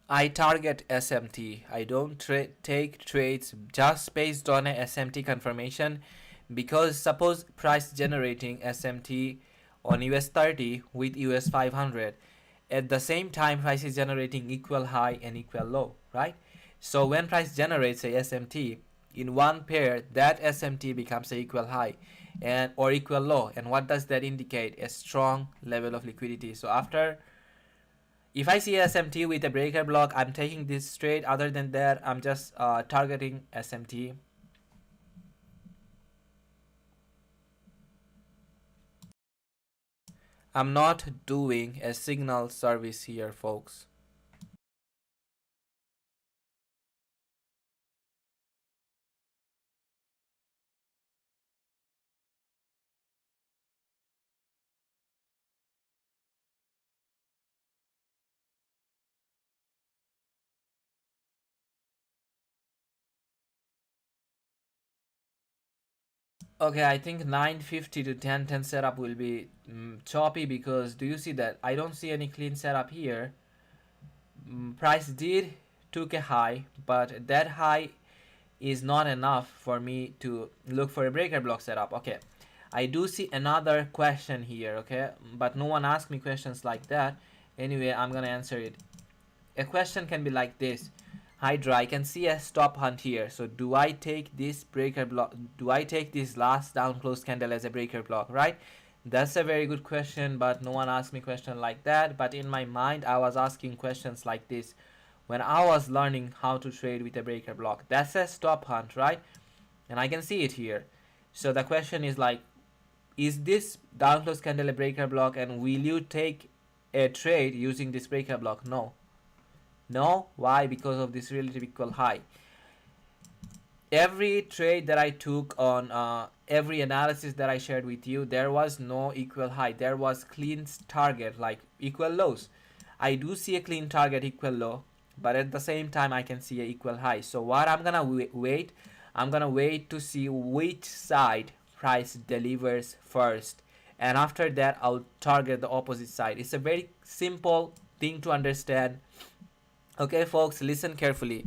I target SMT. I don't take trades just based on a SMT confirmation, because suppose price generating SMT on US 30 with US 500. At the same time, price is generating equal high and equal low, right? So when price generates a SMT in one pair, that SMT becomes a equal high and or equal low. And what does that indicate? A strong level of liquidity. So after, if I see SMT with a breaker block, I'm taking this straight. Other than that, I'm just targeting SMT. I'm not doing a signal service here, folks. Okay, I think 950 to 1010 setup will be choppy, because do you see that I don't see any clean setup here. Price did took a high, but that high is not enough for me to look for a breaker block setup. Okay, I do see another question here. Okay, but no one asked me questions like that. Anyway, I'm gonna answer it. A question can be like this: Hydra, I can see a stop hunt here, so do I take this breaker block, do I take this last down close candle as a breaker block, right? That's a very good question, but no one asked me question like that. But in my mind, I was asking questions like this when I was learning how to trade with a breaker block. That's a stop hunt, right? And I can see it here. So the question is like, is this down close candle a breaker block, and will you take a trade using this breaker block? No. No. Why? Because of this relative equal high. Every trade that I took on every analysis that I shared with you, there was no equal high. There was clean target, like equal lows. I do see a clean target equal low, but at the same time I can see a equal high. So what I'm gonna wait, I'm gonna wait to see which side price delivers first, and after that I'll target the opposite side. It's a very simple thing to understand. Okay, folks, listen carefully.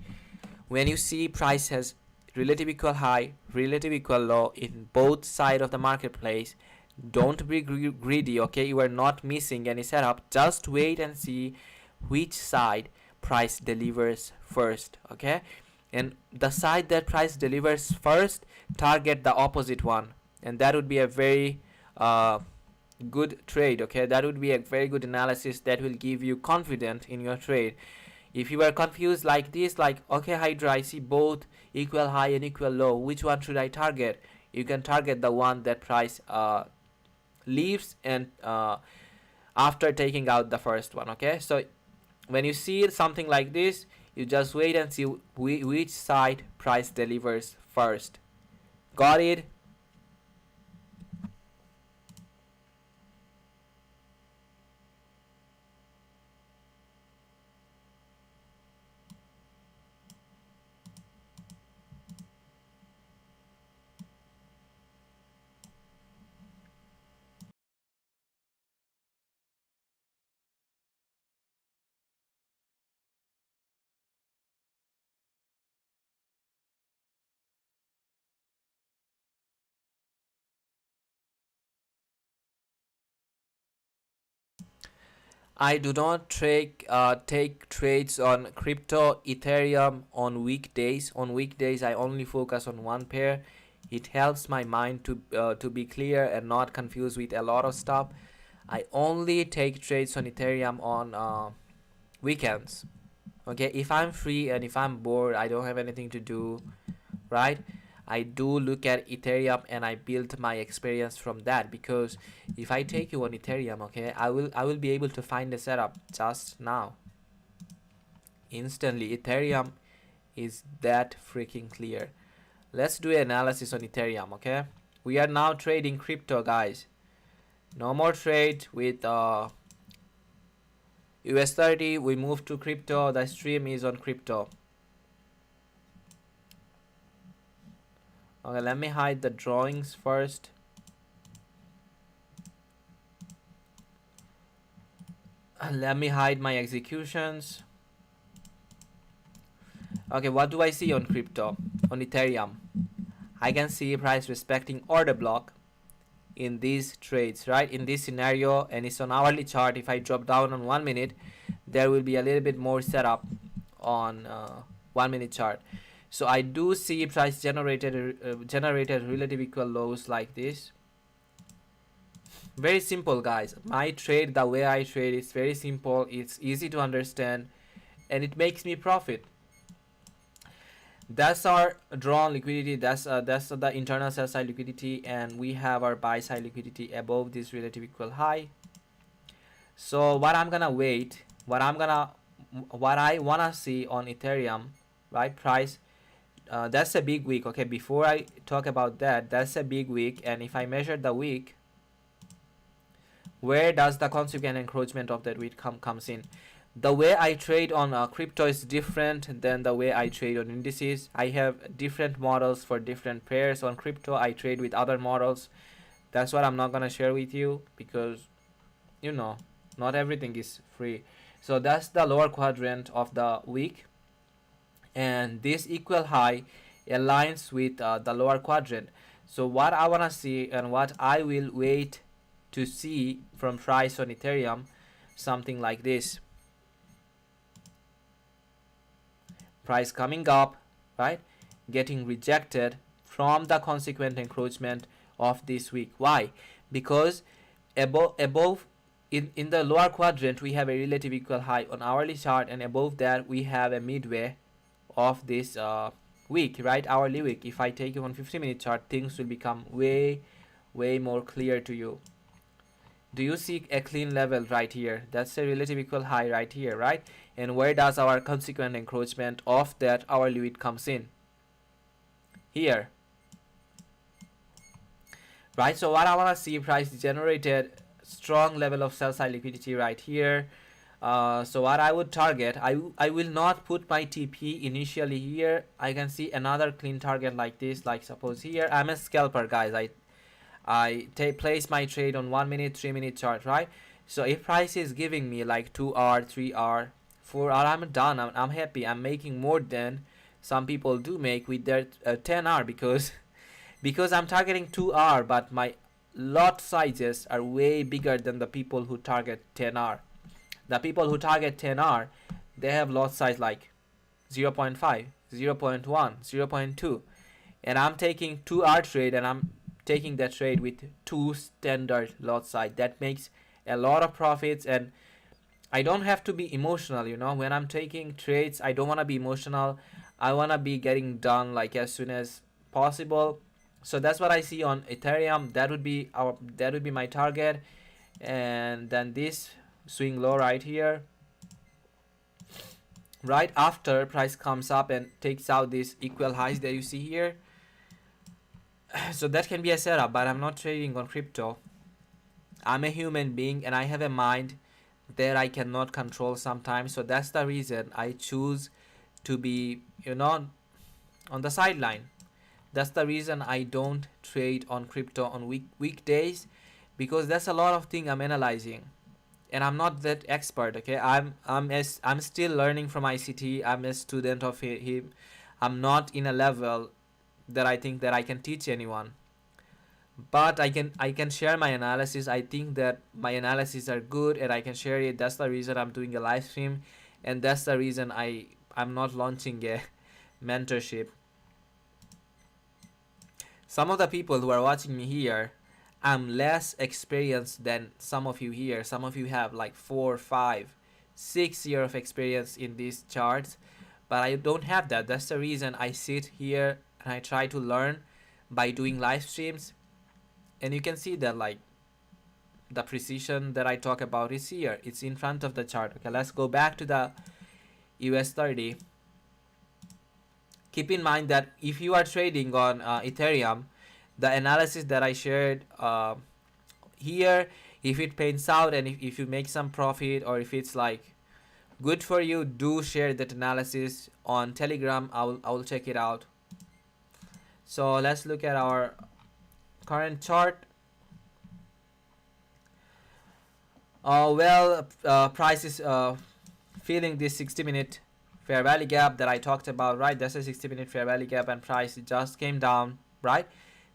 When you see price has relative equal high, relative equal low in both side of the marketplace, don't be greedy. Okay, you are not missing any setup. Just wait and see which side price delivers first. Okay, and the side that price delivers first, target the opposite one, and that would be a very good trade. Okay, that would be a very good analysis that will give you confidence in your trade. If you are confused like this, like, okay, Hydra, I see both equal high and equal low, which one should I target? You can target the one that price leaves, and after taking out the first one. Okay, so when you see something like this, you just wait and see which side price delivers first. Got it? I do not take trades on crypto Ethereum on weekdays. On weekdays, I only focus on one pair. It helps my mind to be clear and not confused with a lot of stuff. I only take trades on Ethereum on weekends. Okay, if I'm free and if I'm bored, I don't have anything to do, right? I do look at Ethereum and I build my experience from that, because if I take you on Ethereum, okay, I will be able to find a setup just now, instantly. Ethereum is that freaking clear. Let's do an analysis on Ethereum. Okay, we are now trading crypto, guys. No more trade with US30. We move to crypto. The stream is on crypto. Okay, let me hide the drawings first. Let me hide my executions. Okay, what do I see on crypto? On Ethereum, I can see price respecting order block in these trades, right? In this scenario, and it's on hourly chart. If I drop down on 1 minute, there will be a little bit more setup on 1 minute chart. So I do see price generated relative equal lows like this. Very simple, guys. My trade, the way I trade, is very simple. It's easy to understand, and it makes me profit. That's our drawn liquidity. That's the internal sell side liquidity, and we have our buy side liquidity above this relative equal high. So what I'm gonna wait, what I wanna see on Ethereum, right? Price. That's a big week. Okay, before I talk about that, that's a big week, and if I measure the week, where does the consequent encroachment of that week comes in? The way I trade on crypto is different than the way I trade on indices. I have different models for different pairs. On crypto, I trade with other models. That's what I'm not gonna share with you because you know not everything is free. So that's the lower quadrant of the week, and this equal high aligns with the lower quadrant. So what I wanna see and what I will wait to see from price on Ethereum, something like this. Price coming up, right? Getting rejected from the consequent encroachment of this week. Why? Because above in the lower quadrant we have a relative equal high on hourly chart, and above that we have a midway of this week, right? Hourly week. If I take it on 50-minute chart, things will become way more clear to you. Do you see a clean level right here? That's a relative equal high right here, right? And where does our consequent encroachment of that hourly week comes in? Here, right? So what I want to see, price generated strong level of sell side liquidity right here. So what I would target, I will not put my TP initially here. I can see another clean target like this, like suppose here. I'm a scalper, guys. I place my trade on 1 minute, 3 minute chart, right? So if price is giving me like 2 hour, 3 hour, 4 hour, I'm done. I'm happy. I'm making more than some people do make with their 10 hour because because I'm targeting 2 hour, but my lot sizes are way bigger than the people who target 10 hour. The people who target 10 hour, they have lot size like 0 0.5, 0 0.1, 0 0.2, and I'm taking 2 hour trade, and I'm taking that trade with 2 standard lot size. That makes a lot of profits, and I don't have to be emotional, when I'm taking trades. I don't want to be emotional. I want to be getting done like as soon as possible. So that's what I see on Ethereum. That would be my target. And then this swing low right here, right after price comes up and takes out these equal highs that you see here. So that can be a setup, but I'm not trading on crypto. I'm a human being and I have a mind that I cannot control sometimes. So that's the reason I choose to be, on the sideline. That's the reason I don't trade on crypto on weekdays, because that's a lot of thing I'm analyzing, and I'm not that expert. Okay, I'm still learning from ICT. I'm a student of him. I'm not in a level that I think that I can teach anyone, but I can share my analysis. I think that my analysis are good and I can share it. That's the reason I'm doing a live stream, and that's the reason I'm not launching a mentorship. Some of the people who are watching me here, I'm less experienced than some of you here. Some of you have like 4, 5, 6 years of experience in these charts, but I don't have that. That's the reason I sit here and I try to learn by doing live streams. And you can see that like the precision that I talk about is here. It's in front of the chart. Okay, let's go back to the US 30. Keep in mind that if you are trading on Ethereum, the analysis that I shared here, if it pans out and if you make some profit, or if it's like good for you, do share that analysis on Telegram. I will check it out. So let's look at our current chart. Price is feeling this 60-minute fair value gap that I talked about, right? That's a 60-minute fair value gap, and price just came down, right?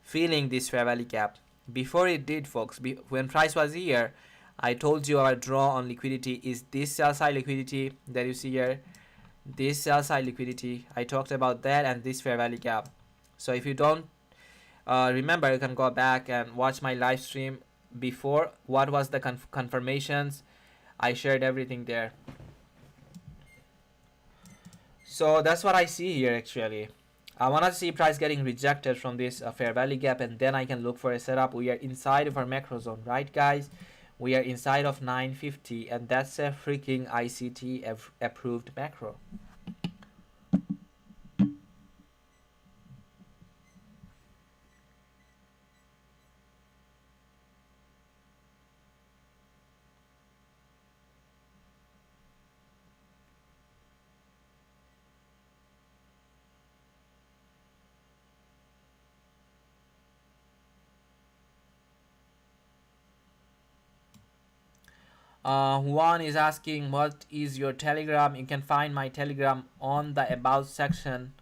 Feeling this fair value gap. Before it did, folks, when price was here, I told you our draw on liquidity is this sell side liquidity that you see here. This sell side liquidity, I talked about that, and this fair value gap. So if you don't remember, you can go back and watch my live stream before. What was the confirmations? I shared everything there. So that's what I see here actually. I want to see price getting rejected from this fair value gap, and then I can look for a setup. We are inside of our macro zone, right guys? We are inside of 950, and that's a freaking ICT approved macro. One is asking what is your Telegram. You can find my Telegram on the About section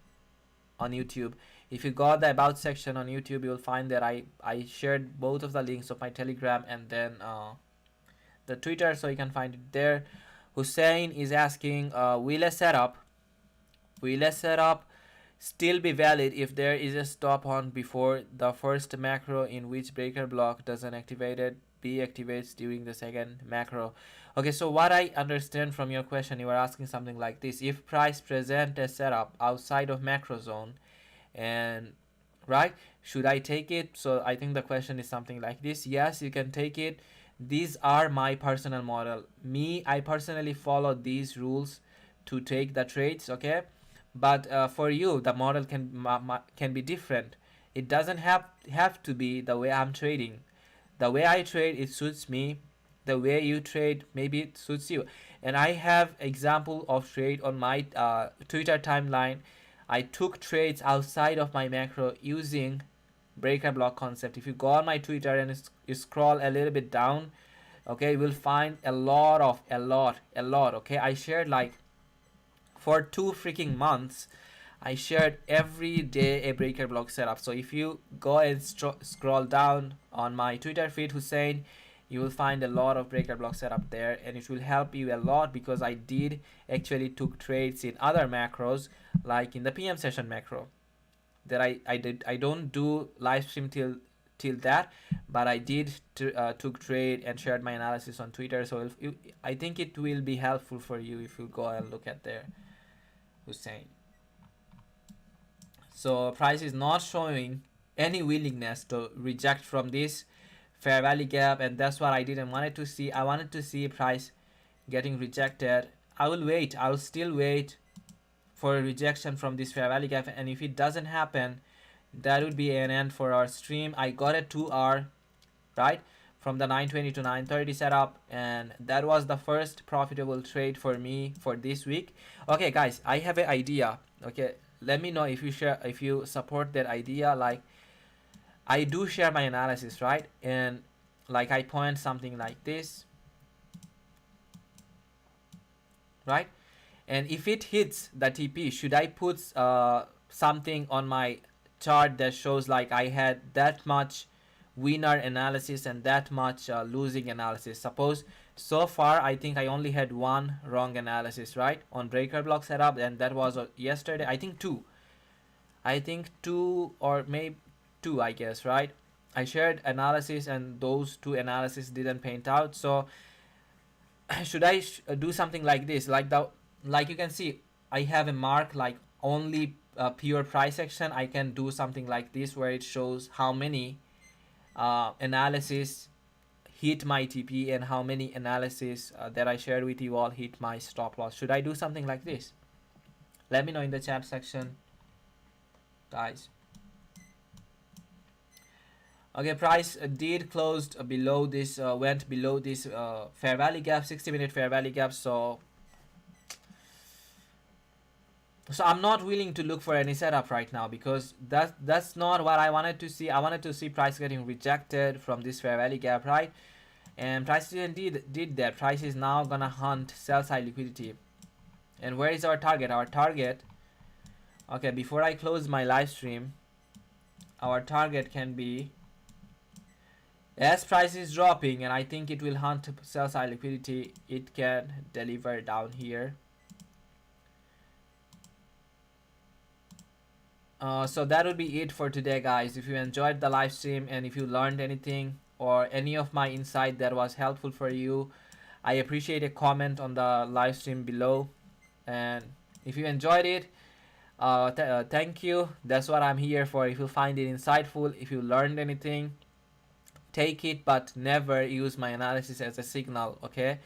on YouTube. If you go the About section on YouTube, you'll find that I shared both of the links of my Telegram and then the Twitter, so you can find it there. Hussein is asking, will a setup still be valid if there is a stop on before the first macro in which breaker block doesn't activated B activates during the second macro? Okay, so what I understand from your question, you are asking something like this: if price present a setup outside of macro zone, and right, should I take it? So I think the question is something like this. Yes, you can take it. These are my personal model. I personally follow these rules to take the trades. Okay, but for you the model can be different. It doesn't have to be the way I'm trading. The way I trade, it suits me. The way you trade, maybe it suits you. And I have example of trade on my Twitter timeline. I took trades outside of my macro using breaker block concept. If you go on my Twitter and you scroll a little bit down, okay, you will find a lot. Okay, I shared like for 2 freaking months. I shared every day a breaker block setup. So if you go and scroll down on my Twitter feed, Hussein, you will find a lot of breaker block setup there, and it will help you a lot because I did actually took trades in other macros, like in the PM session macro. That I don't do live stream till that, but I did took trade and shared my analysis on Twitter. So I think it will be helpful for you if you go and look at there, Hussein. So price is not showing any willingness to reject from this fair value gap, and that's what I didn't wanted to see. I wanted to see price getting rejected. I'll still wait for a rejection from this fair value gap, and if it doesn't happen, that would be an end for our stream. I got a 2 hour, right, from the 9:20 to 9:30 setup, and that was the first profitable trade for me for this week. Okay guys, I have an idea. Okay, let me know if you support that idea. Like, I do share my analysis, right? And like I point something like this, right? And if it hits the TP, should I put something on my chart that shows like I had that much winner analysis and that much losing analysis? Suppose so far I think I only had one wrong analysis, right, on breaker block setup, and that was yesterday. I think two or maybe two, I guess, right? I shared analysis and those two analysis didn't paint out. So should I do something like this? Like you can see, I have a mark like only pure price action. I can do something like this where it shows how many analysis hit my TP and how many analysis that I shared with you all hit my stop loss. Should I do something like this? Let me know in the chat section, guys. Okay, price did closed below this, went below this fair value gap, 60-minute fair value gap. So I'm not willing to look for any setup right now because that's not what I wanted to see. I wanted to see price getting rejected from this fair value gap, right? And price did that. Price is now gonna hunt sell side liquidity. And where is our target? Our target, okay, before I close my live stream, our target can be, as price is dropping and I think it will hunt sell side liquidity, it can deliver down here. So that would be it for today, guys. If you enjoyed the live stream and if you learned anything or any of my insight that was helpful for you, I appreciate a comment on the live stream below. And if you enjoyed it, thank you. That's what I'm here for. If you find it insightful, if you learned anything, take it, but never use my analysis as a signal. Okay,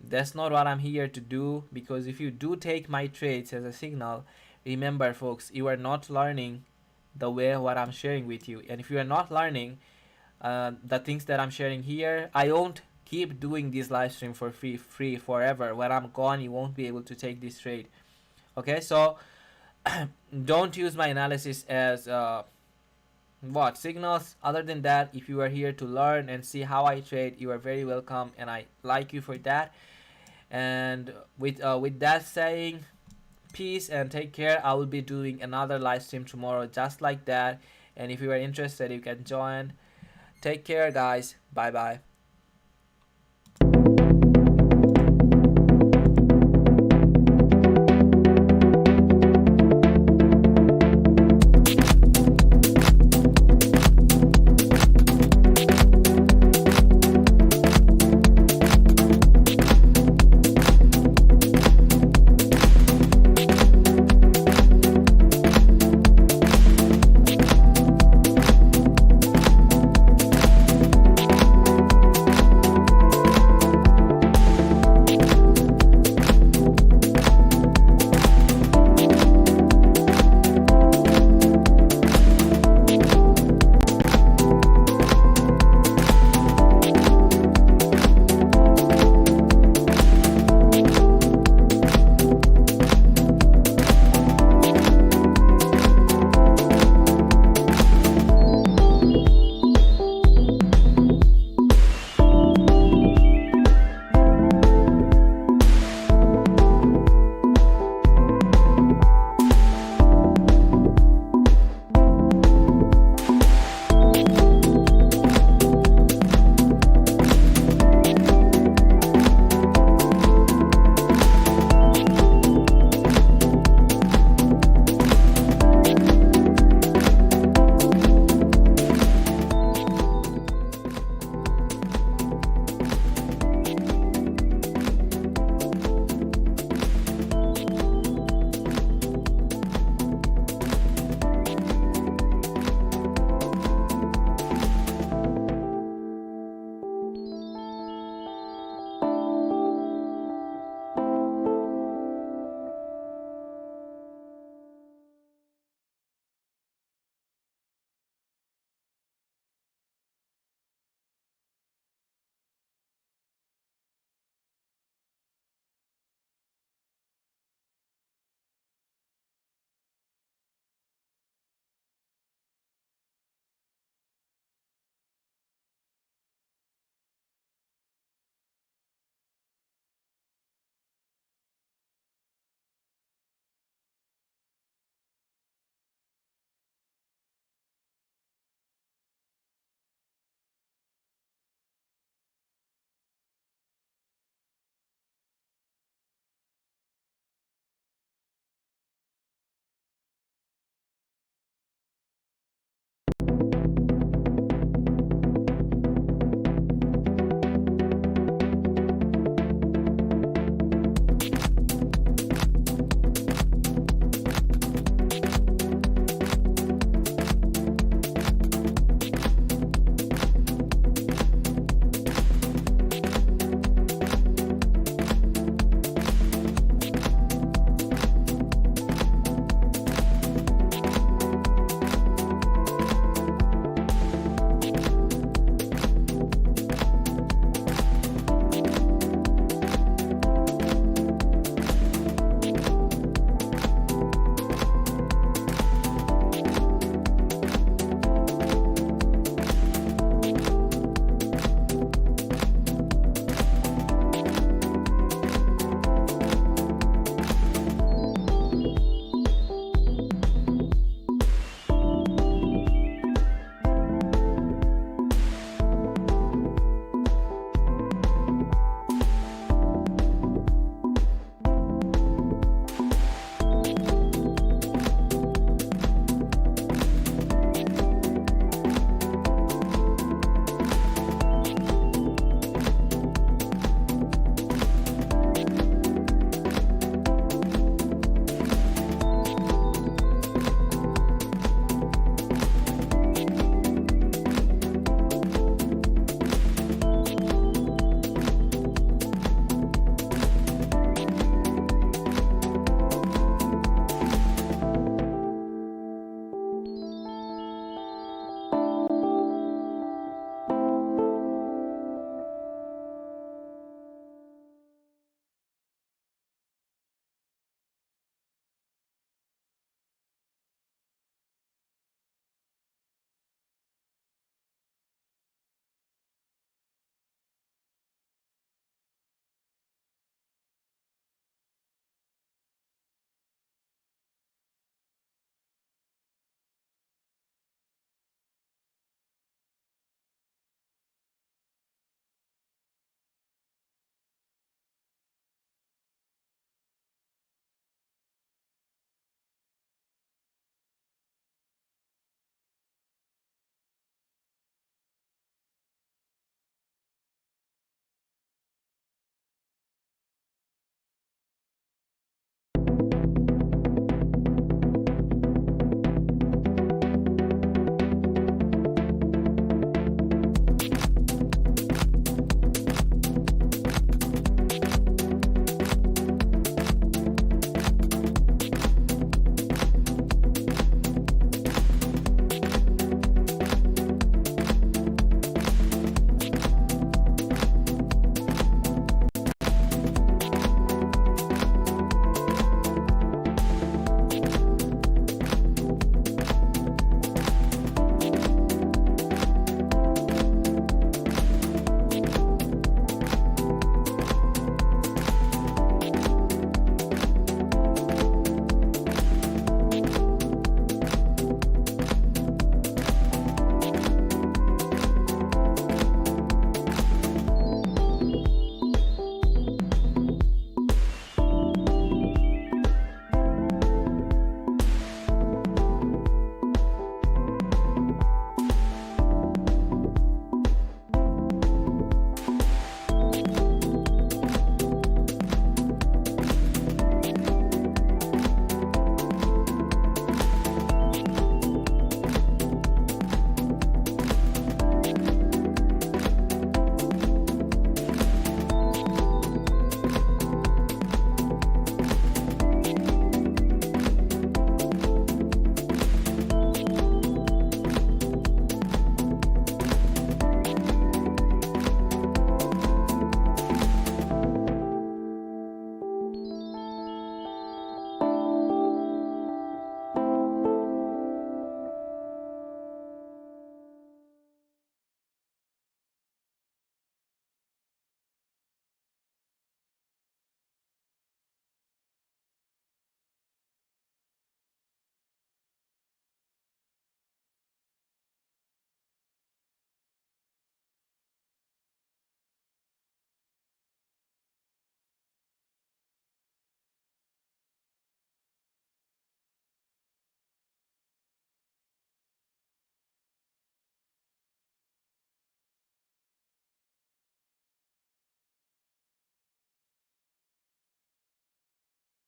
that's not what I'm here to do, because if you do take my trades as a signal, remember folks, you are not learning the way what I'm sharing with you. And if you are not learning the things that I'm sharing here, I won't keep doing this live stream for free forever. When I'm gone, you won't be able to take this trade. Okay, so don't use my analysis as what signals. Other than that, if you are here to learn and see how I trade, you are very welcome, and I like you for that. And with that saying, peace and take care. I will be doing another live stream tomorrow just like that, and if you are interested, you can join. Take care, guys. Bye bye.